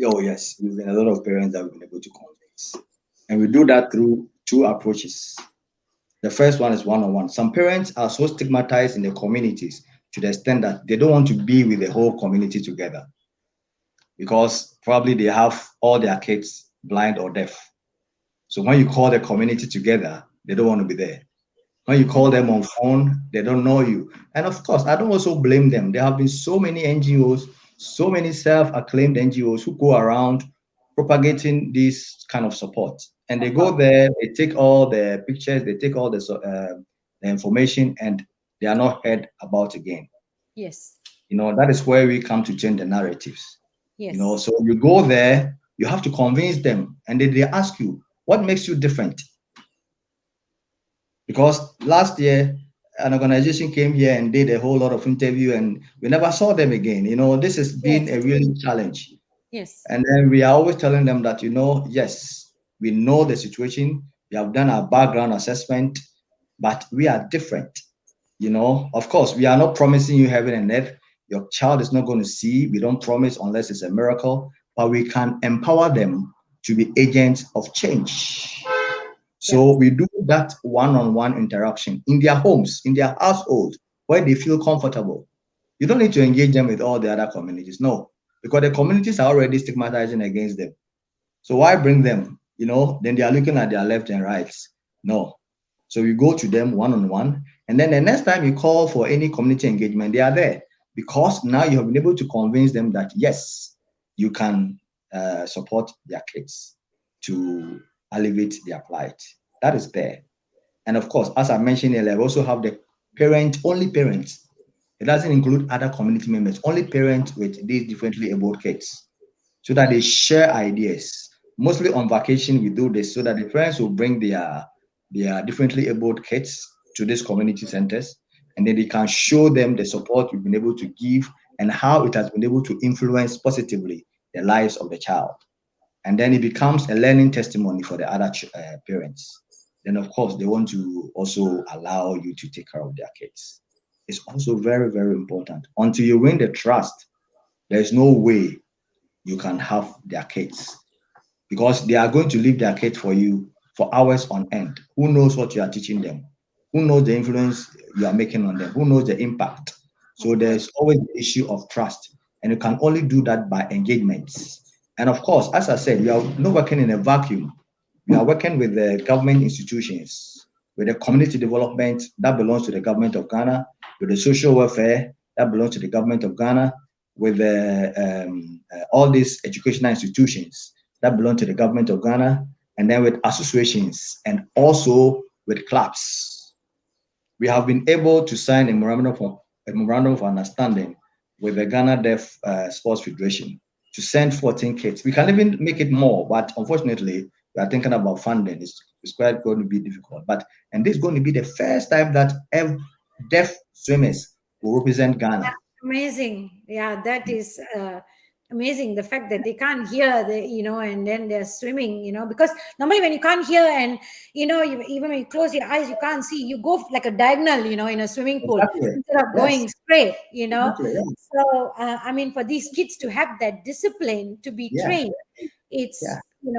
Oh, yes. We've been a lot of parents that we've been able to convince. And we do that through two approaches. The first one is one on one. Some parents are so stigmatized in their communities to the extent that they don't want to be with the whole community together because probably they have all their kids blind or deaf. So when you call the community together, they don't want to be there. When you call them on phone, they don't know you. And of course, I don't also blame them. There have been so many NGOs, so many self-acclaimed NGOs who go around propagating this kind of support. And they Of go course. there, they take all the pictures, they take all the information, and they are not heard about again. Yes. That is where we come to change the narratives. Yes. So you go there, you have to convince them, and then they ask you, what makes you different? Because last year an organization came here and did a whole lot of interview and we never saw them again. This has been Yes. a really challenge. Yes. And then we are always telling them that, yes, we know the situation, we have done our background assessment, but we are different. Of course, we are not promising you heaven and earth. Your child is not going to see. We don't promise unless it's a miracle, but we can empower them to be agents of change. Yeah. So we do that one-on-one interaction in their homes, in their household, where they feel comfortable. You don't need to engage them with all the other communities, no, because the communities are already stigmatizing against them. So why bring them? Then they are looking at their left and right. No. So you go to them one-on-one, and then the next time you call for any community engagement, they are there because now you have been able to convince them that yes, you can support their kids to alleviate their plight. That is there. And of course, as I mentioned earlier, we also have the only parents. It doesn't include other community members, only parents with these differently abled kids, so that they share ideas. Mostly on vacation, we do this so that the parents will bring their differently abled kids to these community centers, and then they can show them the support we've been able to give and how it has been able to influence positively the lives of the child. And then it becomes a learning testimony for the other parents. Then, of course, they want to also allow you to take care of their kids. It's also very, very important. Until you win the trust, there is no way you can have their kids because they are going to leave their kids for you for hours on end. Who knows what you are teaching them? Who knows the influence you are making on them? Who knows the impact? So Of course. there's always the issue of trust, and you can only do that by engagements. And of course, as I said, we are not working in a vacuum. We are working with the government institutions. With the community development, that belongs to the government of Ghana. With the social welfare, that belongs to the government of Ghana. With all these educational institutions, that belong to the government of Ghana. And then with associations and also with clubs. We have been able to sign a memorandum of understanding with the Ghana Deaf Sports Federation to send 14 kits. We can even make it more, but unfortunately, we are thinking about funding. It's quite going to be difficult. And this is going to be the first time that deaf swimmers will represent Ghana. Amazing. Yeah, that is amazing. The fact that they can't hear, and then they're swimming, because normally when you can't hear and, even when you close your eyes, you can't see, you go like a diagonal, in a swimming pool Exactly. instead of Yes. going straight, Exactly. Yeah. So, I mean, for these kids to have that discipline to be Yeah. trained, Yeah. it's,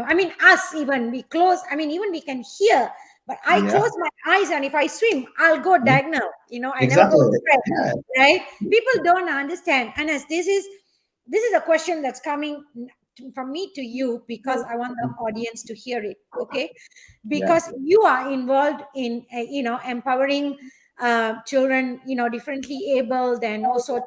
I mean, us even, even we can hear, but I Yeah. close my eyes and if I swim, I'll go diagonal, I never go Exactly. straight, Yeah. right? People don't understand. And as this is a question that's coming from me to you because I want the audience to hear it, okay? Yeah. Because you are involved in empowering children, differently abled, and also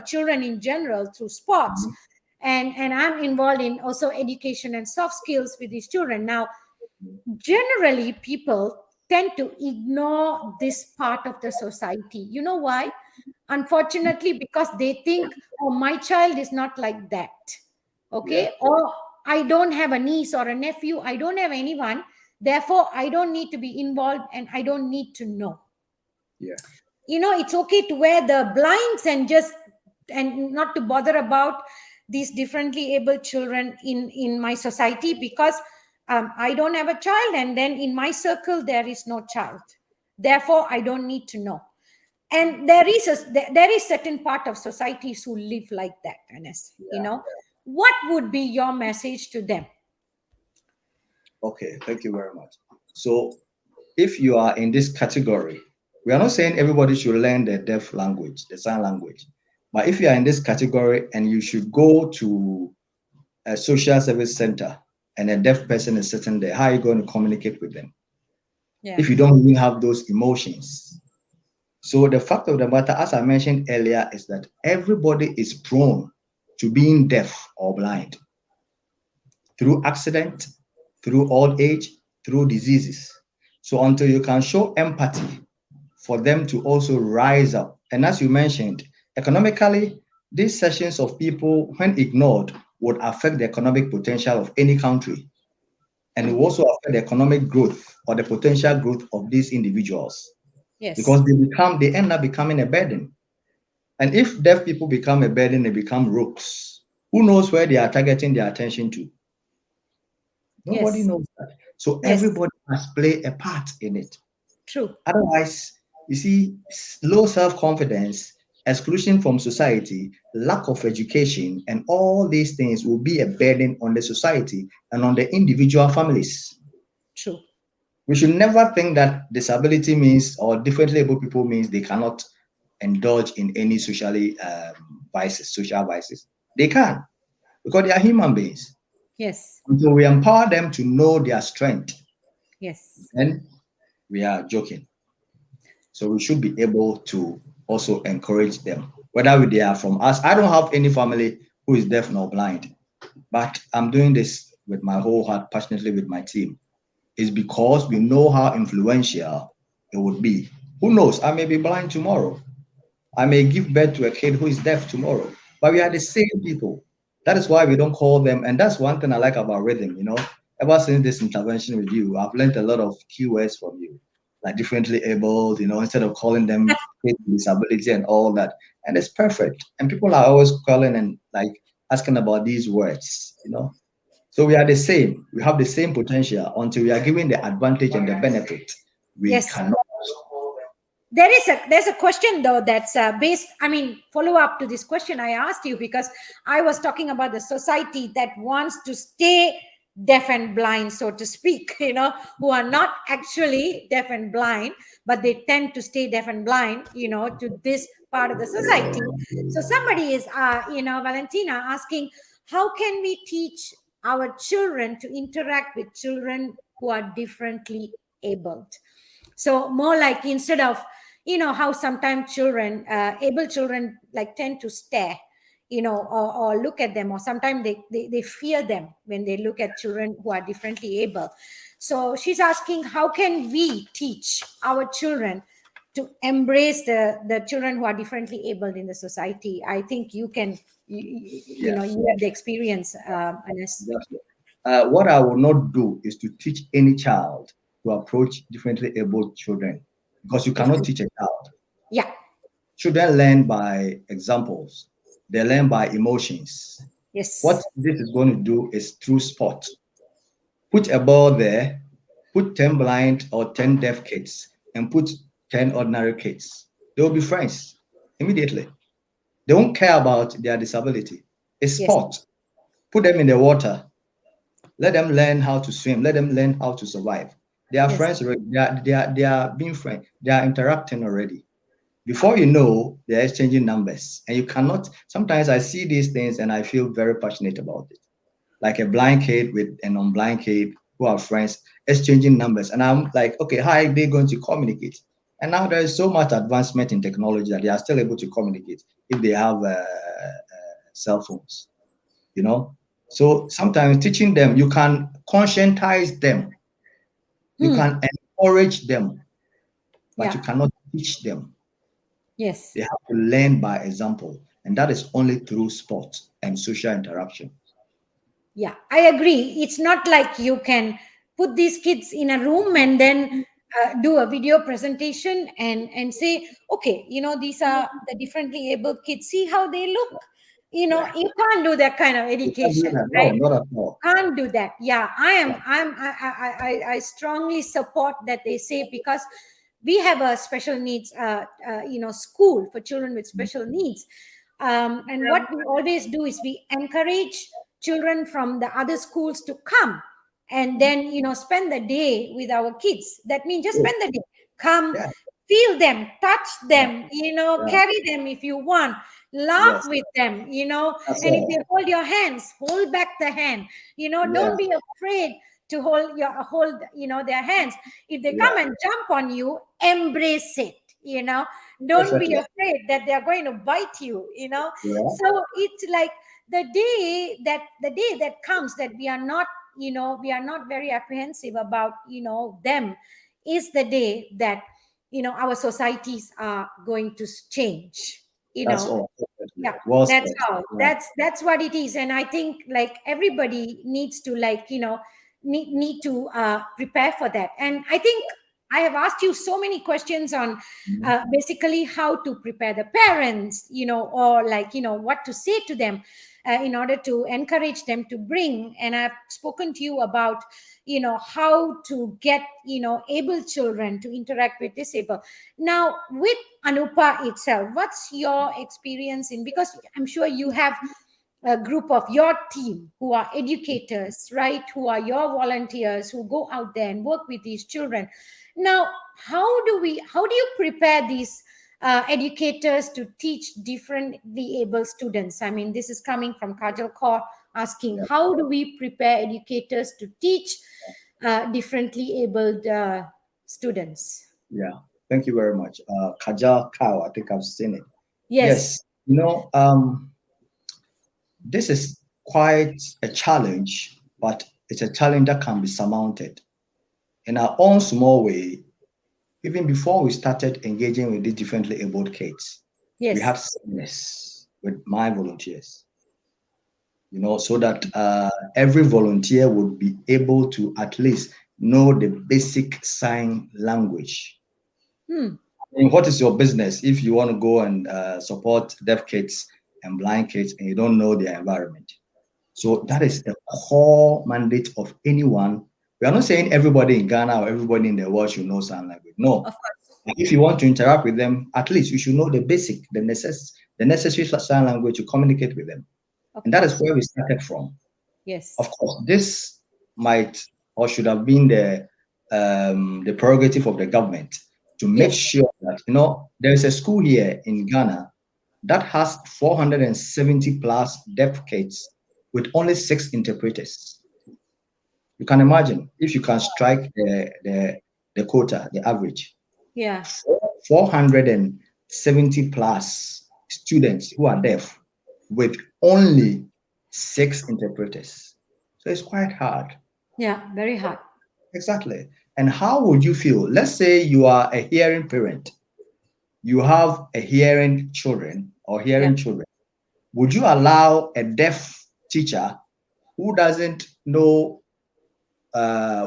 children in general through sports, Mhm. and I'm involved in also education and soft skills with these children. Now, generally people tend to ignore this part of the society. You know why? Unfortunately, because they think, oh, my child is not like that, Yeah. okay? Or I don't have a niece or a nephew, I don't have anyone, therefore I don't need to be involved and I don't need to know. Yeah. It's okay to wear the blinds and not to bother about these differently able children in my society, because I don't have a child, and then in my circle there is no child, therefore I don't need to know. And there is certain part of societies who live like that, Ernest. What would be your message to them? Okay. Thank you very much. So, if you are in this category, we are not saying everybody should learn the deaf language, the sign language. But if you are in this category and you should go to a social service center and a deaf person is sitting there, how are you going to communicate with them Yeah. if you don't even have those emotions? So the fact of the matter, as I mentioned earlier, is that everybody is prone to being deaf or blind through accident, through old age, through diseases. So until you can show empathy for them to also rise up. And as you mentioned, economically, these sessions of people, when ignored, would affect the economic potential of any country. And it will Hmm. also affect the economic growth or the potential growth of these individuals Yes. because they end up becoming a burden. And if deaf people become a burden, they become rogues. Who knows where they are targeting their attention to? Nobody Yes. knows that. So Yes. everybody must play a part in it. True. Otherwise, you see, low self-confidence, exclusion from society, lack of education, and all these things will be a burden on the society and on the individual families. True. We should never think that disability means or differently able people means they cannot indulge in any social vices. They can because they are human beings. Yes. Until we empower them to know their strength, Yes. then we are joking. So we should be able to also encourage them, whether they are from us. I don't have any family who is deaf nor blind, but I'm doing this with my whole heart, passionately with my team. It's because we know how influential it would be. Who knows? I may be blind tomorrow. I may give birth to a kid who is deaf tomorrow, but we are the same people. That is why we don't call them. And that's one thing I like about rhythm. Ever since this intervention with you, I've learned a lot of keywords from you, like differently abled, instead of calling them with disability and all that. And it's perfect. And people are always calling and like asking about these words. So we are the same. We have the same potential until we are given the advantage and the benefit. We Yes. cannot. There's a question though that's based, I mean, follow up to this question I asked you, because I was talking about the society that wants to stay deaf and blind, so to speak, who are not actually deaf and blind, but they tend to stay deaf and blind, to this part of the society. So somebody is Valentina asking, how can we teach our children to interact with children who are differently abled? So more like, instead of, how sometimes children, able children, like tend to stare, or look at them, or sometimes they fear them when they look at children who are differently able. So she's asking, how can we teach our children to embrace the children who are differently abled in the society? I think you can, Yeah. you have the experience, Ernest. That's it. What I will not do is to teach any child to approach differently able children, because you cannot teach a child. Yeah. Children learn by examples. They learn by emotions. What Yes. this is going to do is through sport. Put a ball there, put 10 blind or 10 deaf kids, and put 10 ordinary kids. They will be friends immediately. They won't care about their disability. It's Yes. sport. Put them in the water. Let them learn how to swim. Let them learn how to survive. They are Yes. friends already. They are being friends. They are interacting already. Before you know, they're exchanging numbers. And you cannot, sometimes I see these things and I feel very passionate about it. Like a blind kid with a non-blind kid who are friends, exchanging numbers. And I'm like, okay, how are they going to communicate? And now there is so much advancement in technology that they are still able to communicate if they have cell phones, you know? So sometimes teaching them, you can conscientize them, you Hmm. can encourage them, but you Yeah. cannot teach them. Yes. They have to learn by example, and that is only through sport and social interaction. Yeah, I agree. It's not like you can put these kids in a room and then do a video presentation and say, okay, these are the differently abled kids. See how they look. Yeah, You can't do that kind of you can't do education, that. No, right? not at all. Can't do that. Yeah, Yeah. I strongly support that they say, because we have a special needs school for children with special needs, and what we always do is we encourage children from the other schools to come and then spend the day with our kids. That means just Good. spend the day, come, Yeah, feel them, touch yeah, them, yeah. carry them if you want, laugh Yes, with them, that's and if they all. hold your hands, hold back the hand, Yeah, don't be afraid to hold their hands. If they yeah, come and jump on you, embrace it, don't be perfectly. afraid that they're going to bite you, Yeah, so it's like the day that comes that we are not very apprehensive about them, is the day that our societies are going to change, that's all. Perfectly. yeah, Well that's said. how. Yeah. That's what it is, and I think like everybody needs to need to prepare for that. And I think I have asked you so many questions on Mhm. basically how to prepare the parents, or like what to say to them in order to encourage them to bring. And I've spoken to you about how to get able children to interact with disabled. Now with Anupa itself, what's your experience in, because I'm sure you have a group of your team who are educators, right? Who are your volunteers who go out there and work with these children. Now, how do you prepare these educators to teach differently able students? I mean, this is coming from Kajal Kaur asking, Yeah. how do we prepare educators to teach differently abled students? Yeah. Thank you very much. Kajal Cow, I think I've seen it. Yes, Yes, this is quite a challenge, but it's a challenge that can be surmounted. In our own small way, even before we started engaging with these differently abled kids, we yes, had seminars with my volunteers, so that every volunteer would be able to at least know the basic sign language. hmm, I mean, what is your business if you want to go and support deaf kids and blind kids and you don't know their environment? So that is the core mandate of anyone. We are not saying everybody in Ghana or everybody in the world should know sign language. No. of course, If you want to interact with them, at least you should know the basic, the necessary sign language to communicate with them. of And that is course, where we started from. Of yes, course, this might or should have been the prerogative of the government to make yes, sure that there is a school here in Ghana that has 470 plus deaf kids with only 6 interpreters. You can imagine if you can strike the quota, the average. Yeah. 470 plus students who are deaf with only 6 interpreters. So it's quite hard. Yeah. Very hard. Exactly. And how would you feel? Let's say you are a hearing parent, you have a hearing children or Yeah. hearing children. Would you allow a deaf teacher who doesn't know,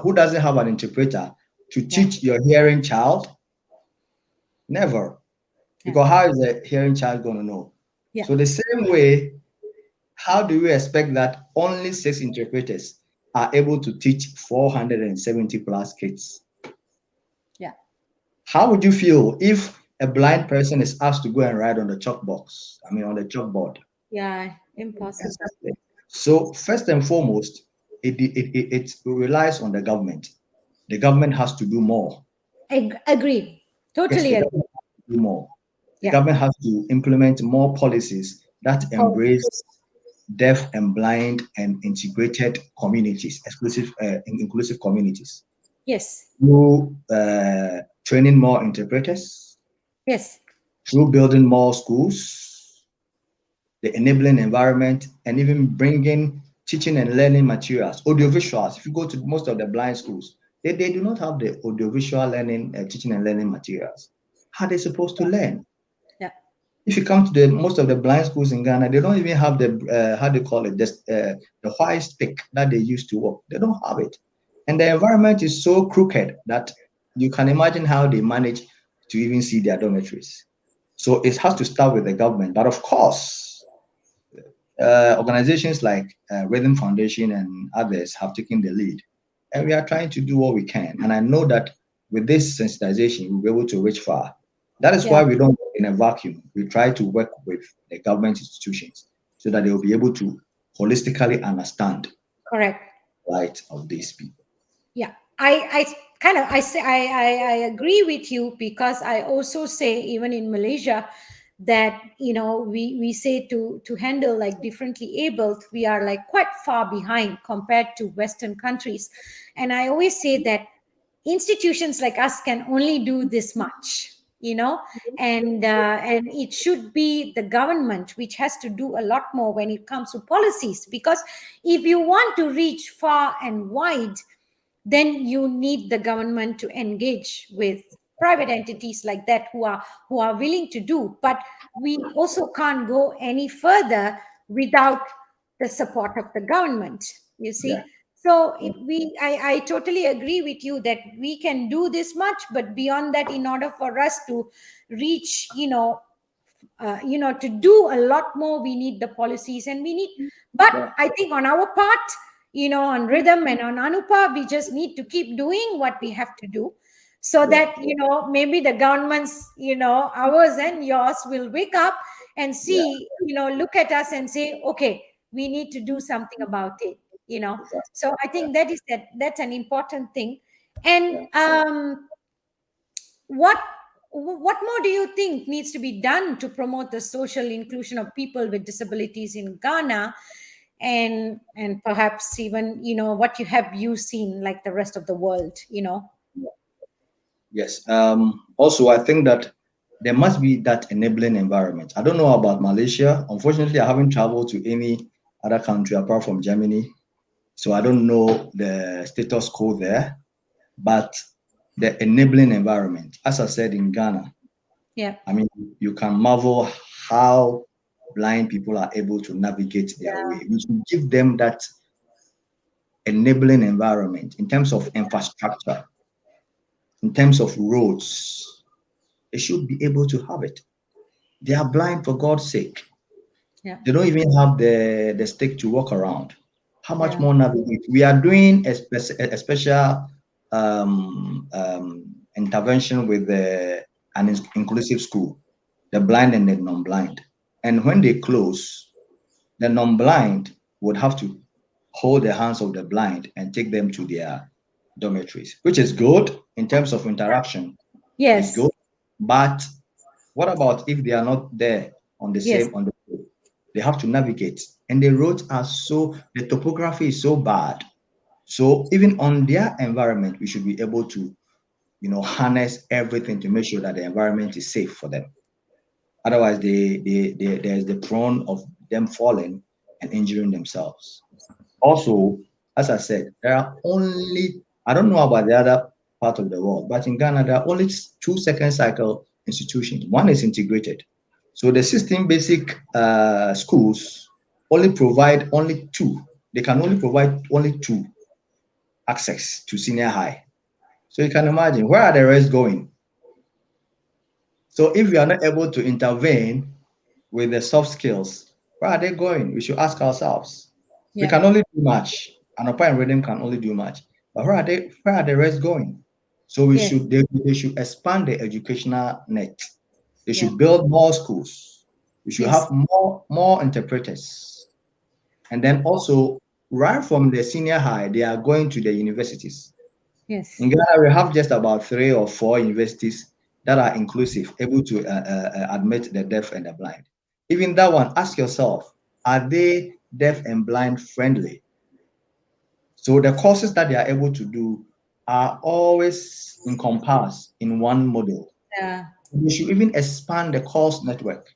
who doesn't have an interpreter to Yeah. teach your hearing child? Never. Yeah. Because how is a hearing child going to know? Yeah. So the same way, how do we expect that only 6 interpreters are able to teach 470 plus kids? Yeah. How would you feel if a blind person is asked to go and write on the chalkbox? I mean, on the chalkboard. Yeah. Impossible. Exactly. So first and foremost, it relies on the government. The government has to do more. Agree. Yes, Totally the agree. government has to do more. The Yeah. government has to implement more policies that embrace deaf and blind and integrated communities, inclusive communities. Yes. Through training more interpreters, Yes. through building more schools, the enabling environment, and even bringing teaching and learning materials, audiovisuals. If you go to most of the blind schools, they do not have the audiovisual learning, teaching and learning materials. How are they supposed to learn? Yeah. If you come to the most of the blind schools in Ghana, they don't even have the how do you call it, the white stick that they used to work. They don't have it, and the environment is so crooked that you can imagine how they manage to even see their dormitories. So it has to start with the government, but of course, organizations like Rhythm Foundation and others have taken the lead, and we are trying to do what we can. And I know that with this sensitization, we'll be able to reach far. That is Yeah. why we don't work in a vacuum. We try to work with the government institutions so that they will be able to holistically understand Correct. the rights of these people. Yeah, I kind of I say I agree with you, because I also say, even in Malaysia, that we say to handle like differently abled, we are like quite far behind compared to Western countries. And I always say that institutions like us can only do this much, and it should be the government which has to do a lot more when it comes to policies, because if you want to reach far and wide, then you need the government to engage with private entities like that, who are willing to do. But we also can't go any further without the support of the government, you Yeah, see. So I totally agree with you that we can do this much, but beyond that, in order for us to reach, to do a lot more, we need the policies, and we need. But yeah, I think on our part, on Rhythm and on Anupa, we just need to keep doing what we have to do, so yeah, that maybe the governments, ours and yours, will wake up and yeah, see, look at us and say, okay, we need to do something about it. exactly. So I Yeah, think that's an important thing. yeah. And what what more do you think needs to be done to promote the social inclusion of people with disabilities in Ghana, and perhaps even, what you seen like the rest of the world? Yes. Also, I think that there must be that enabling environment. I don't know about Malaysia. Unfortunately, I haven't traveled to any other country apart from Germany. So I don't know the status quo there. But the enabling environment, as I said in Ghana, Yeah. I mean, you can marvel how blind people are able to navigate their Yeah. way. We should give them that enabling environment in terms of infrastructure, in terms of roads. They should be able to have it. They are blind for God's sake. Yeah. They don't even have the stick to walk around. How much Yeah. more navigate? We are doing a special intervention with an inclusive school, the blind and the non-blind. And when they close, the non-blind would have to hold the hands of the blind and take them to their dormitories, which is good in terms of interaction. It's Yes. good. But what about if they are not there on the Yes. same on the road? They have to navigate, and the roads are the topography is so bad. So even on their environment, we should be able to harness everything to make sure that the environment is safe for them. Otherwise, there's the prone of them falling and injuring themselves. Also, as I said, there are only, I don't know about the other part of the world, but in Ghana, there are only two second cycle institutions. One is integrated. So the 16 basic schools only provide only two. They can only provide only two access to senior high. So you can imagine, where are the rest going? So if we are not able to intervene with the soft skills, where are they going? We should ask ourselves. We Yeah. can only do much. Anopa and Rhythm can only do much. But where are they? Where are the rest going? So Yes. they should expand the educational net. They Yeah. should build more schools. We should Yes. have more interpreters. And then also, right from the senior high, they are going to the universities. Yes. In Ghana, we have just about 3 or 4 universities that are inclusive, able to admit the deaf and the blind. Even that one, ask yourself, are they deaf and blind friendly? So the courses that they are able to do are always encompassed in one model. Yeah. We should even expand the course network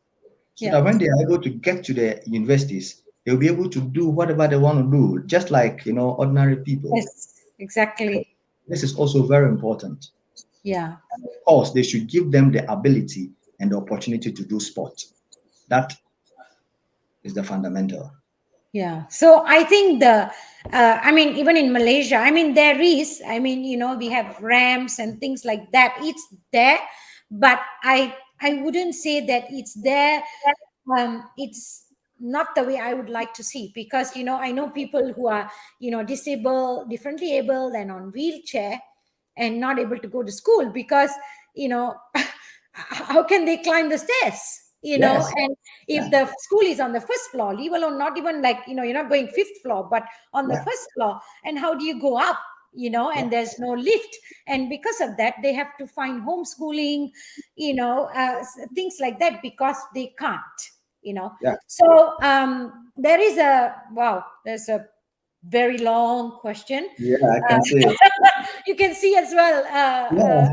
so Yeah. that when they are able to get to the universities, they'll be able to do whatever they want to do, just like ordinary people. Yes. Exactly. This is also very important. Yeah. Of course, they should give them the ability and the opportunity to do sport. That is the fundamental. Yeah. So I think I mean, even in Malaysia, I mean, there is, I mean, we have ramps and things like that. It's there, but I wouldn't say that it's there. It's not the way I would like to see, because, I know people who are, disabled, differently able and on wheelchair and not able to go to school because, you know, how can they climb the stairs? Yes. And if Yeah. the school is on the first floor, leave alone, not even like, you're not going fifth floor, but on the Yeah. first floor. And how do you go up? Yeah. And there's no lift. And because of that, they have to find homeschooling, things like that, because they can't. Yeah. So there is there's a very long question. Yeah. I can see it. You can see as well. Yeah.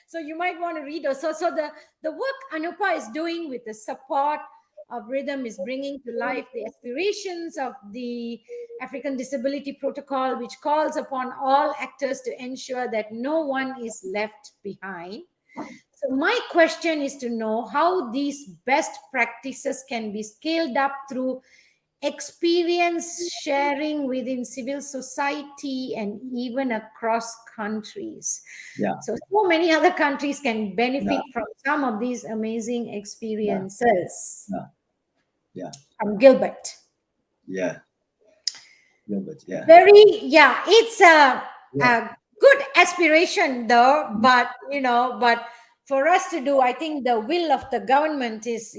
So you might want to read also. So the work Anupa is doing with the support of Rhythm is bringing to life the aspirations of the African Disability Protocol, which calls upon all actors to ensure that no one is left behind. So my question is to know how these best practices can be scaled up through experience sharing within civil society and even across countries. Yeah. So many other countries can Yeah. benefit from some of these amazing Yeah. experiences. Yeah. Yeah. I'm Gilbert. Yeah. Yeah. But yeah. Yeah, it's Yeah. a good aspiration though, but for us to do, I think the will of the government is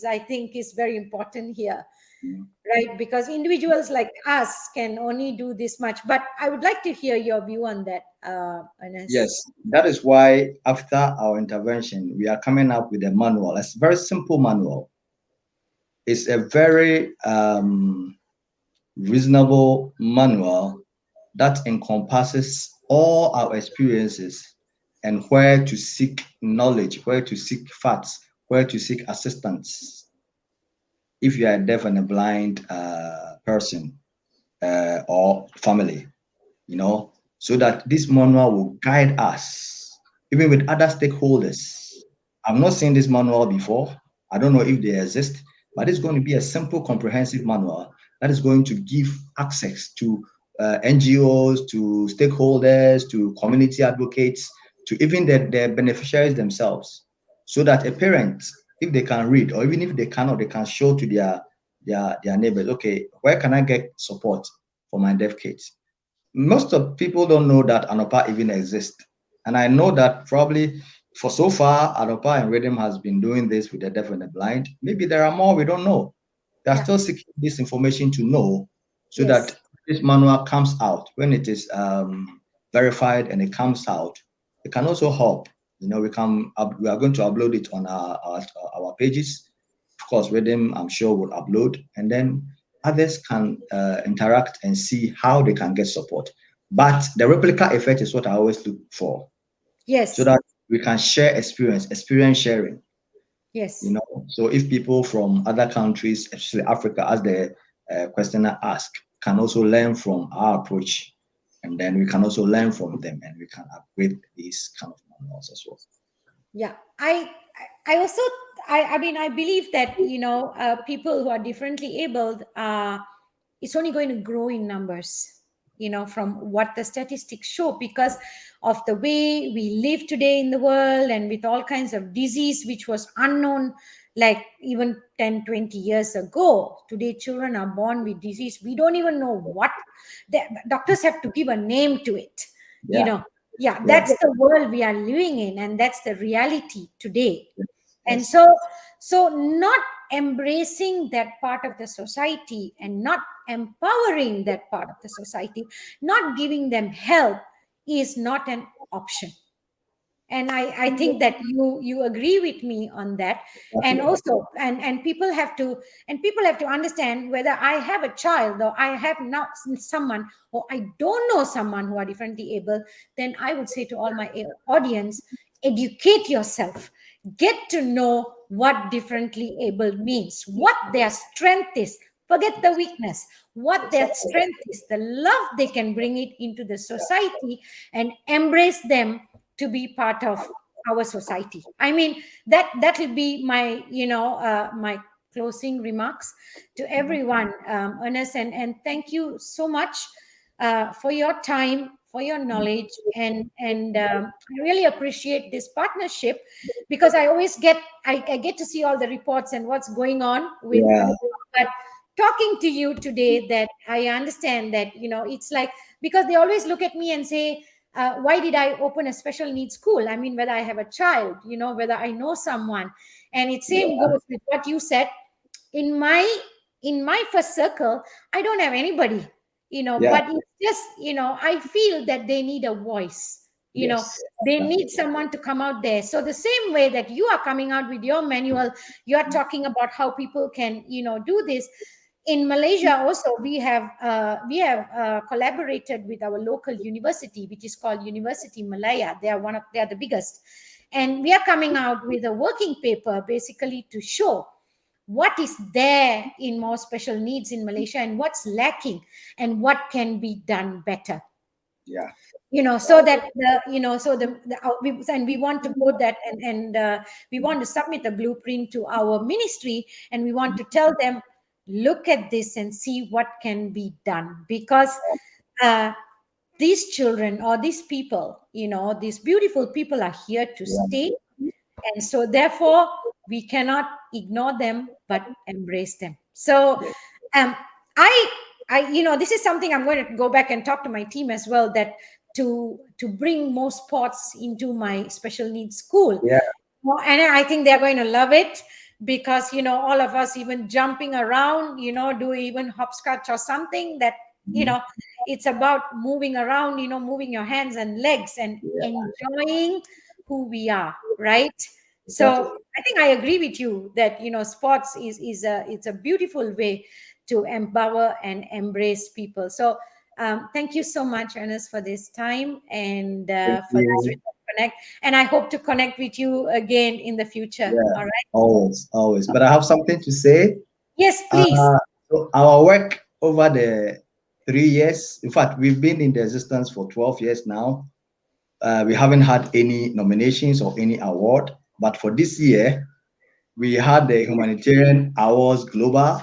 I think is very important here, Mm. right? Because individuals like us can only do this much. But I would like to hear your view on that, Ernest. Yes. That is why after our intervention, we are coming up with a manual. It's a very simple manual. It's a very reasonable manual that encompasses all our experiences and where to seek knowledge, where to seek facts, where to seek assistance. If you are a deaf and a blind person or family, so that this manual will guide us, even with other stakeholders. I've not seen this manual before. I don't know if they exist, but it's going to be a simple, comprehensive manual that is going to give access to NGOs, to stakeholders, to community advocates, to even the beneficiaries themselves, so that a parent, if they can read, or even if they cannot, they can show to their neighbors, okay, where can I get support for my deaf kids? Most of people don't know that ANOPA even exists. And I know that probably for so far, ANOPA and Rhythm has been doing this with the deaf and the blind. Maybe there are more we don't know. They are Yeah. still seeking this information to know, so Yes. that this manual comes out when it is verified and it comes out. It can also help. We are going to upload it on our pages. Of course, Rhythm, I'm sure, will upload, and then others can interact and see how they can get support. But the replica effect is what I always look for. so Yes. that we can share experience sharing. Yes. So if people from other countries, especially Africa, as the questioner asked, can also learn from our approach, and then we can also learn from them, and we can upgrade these kind of manuals as well. Yeah, I also, I mean, I believe that, people who are differently abled, it's only going to grow in numbers, from what the statistics show, because of the way we live today in the world, and with all kinds of disease which was unknown, like even 10, 20 years ago. Today children are born with disease, we don't even know what the doctors have to give a name to it, you Yeah, know yeah, yeah, that's the world we are living in, and that's the reality today. And yes, so not embracing that part of the society, and not empowering that part of the society, not giving them help, is not an option. And I think that you agree with me on that. And definitely. also, and people have to understand, whether I have a child, or I have now someone, or I don't know someone who are differently able, then I would say to all my audience, educate yourself, get to know what differently able means, what their strength is. Forget the weakness, what their strength is, the love they can bring it into the society, and embrace them to be part of our society. I mean, that will be my, my closing remarks to everyone, Ernest, and thank you so much for your time, for your knowledge, and I really appreciate this partnership, because I always I get to see all the reports and what's going on Yeah, but talking to you today, that I understand that, it's like, because they always look at me and say, why did I open a special needs school? I mean, whether I have a child, whether I know someone. And it same yeah, goes with what you said. In my first circle, I don't have anybody, yeah, but it's just, I feel that they need a voice, yes, they need definitely. someone to come out there. So the same way that you are coming out with your manual, you are talking about how people can, do this. In Malaysia also, we have collaborated with our local university, which is called University Malaya. They are the biggest, and we are coming out with a working paper, basically to show what is there in more special needs in Malaysia, and what's lacking, and what can be done better. Yeah, So wow, that and we want to put that, and we want to submit a blueprint to our ministry, and we want to tell them, look at this and see what can be done, because uh, these children, or these people, these beautiful people, are here to yeah, stay. And so therefore we cannot ignore them, but embrace them. So yeah, um i this is something I'm going to go back and talk to my team as well, that to bring more sports into my special needs school. yeah, Well, and I think they're going to love it, because all of us, even jumping around, do even hopscotch or something, that you mhm, know it's about moving around, moving your hands and legs, and yeah, enjoying who we are, right? So exactly. I think I agree with you that sports it's a beautiful way to empower and embrace people. So thank you so much, Ernest, for this time, and Thank for this you. connect. And I hope to connect with you again in the future. Yeah, All right. always, always. But I have something to say. Yes, please. Uh, so our work over the 3 years, in fact, we've been in the existence for 12 years now. We haven't had any nominations or any award, but for this year, we had the Humanitarian Awards Global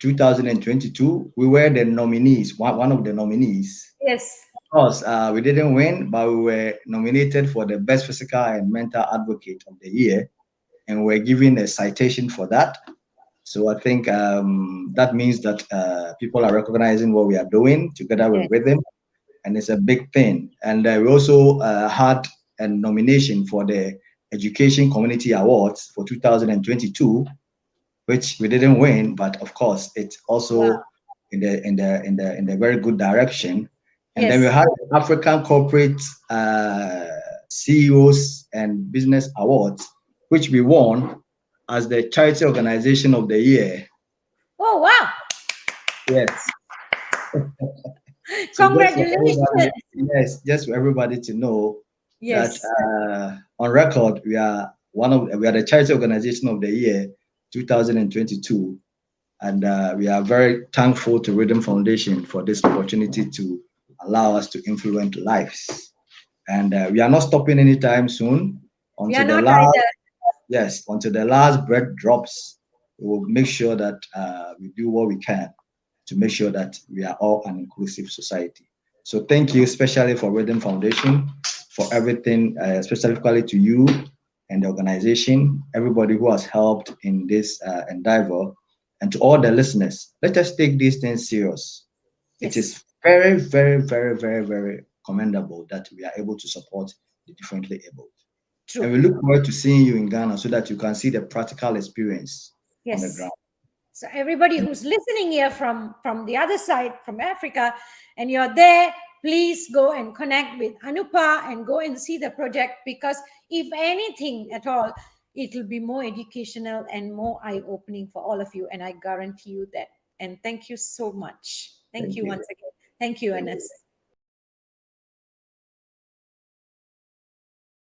2022. We were the nominees, one of the nominees. Yes. Of course, we didn't win, but we were nominated for the Best Physical and Mental Advocate of the Year, and we're given a citation for that. So I think that means that people are recognizing what we are doing together with Yes. Rhythm, and it's a big thing. And we also had a nomination for the Education Community Awards for 2022, which we didn't win, but of course it's Wow. also in the very good direction. And then we Yes. had the African Corporate CEOs and Business Awards, which we won as the Charity Organization of the Year. Oh, wow. Yes. So just for everybody, Congratulations. yes, just for everybody to know, that Yes. on record we are the charity organization of the year 2022, and we are very thankful to Rhythm Foundation for this opportunity to allow us to influence lives. And we are not stopping anytime soon We are until the not last either. yes until the last breath drops. We will make sure that we do what we can to make sure that we are all an inclusive society. So thank you, especially for Rhythm Foundation, for everything, specifically to you and the organization, everybody who has helped in this endeavor, and to all the listeners. Let us take these things serious. It Yes. is very, very, very, very, very commendable that we are able to support the differently able. And we True. look forward to seeing you in Ghana so that you can see the practical experience on the Yes. ground. So everybody who's listening here from the other side, from Africa, and you're there, please go and connect with Anupa and go and see the project, because if anything at all, it will be more educational and more eye-opening for all of you, and I guarantee you that. And thank you so much. Thank Thank you you. once again. Thank you, Thank you. Ernest.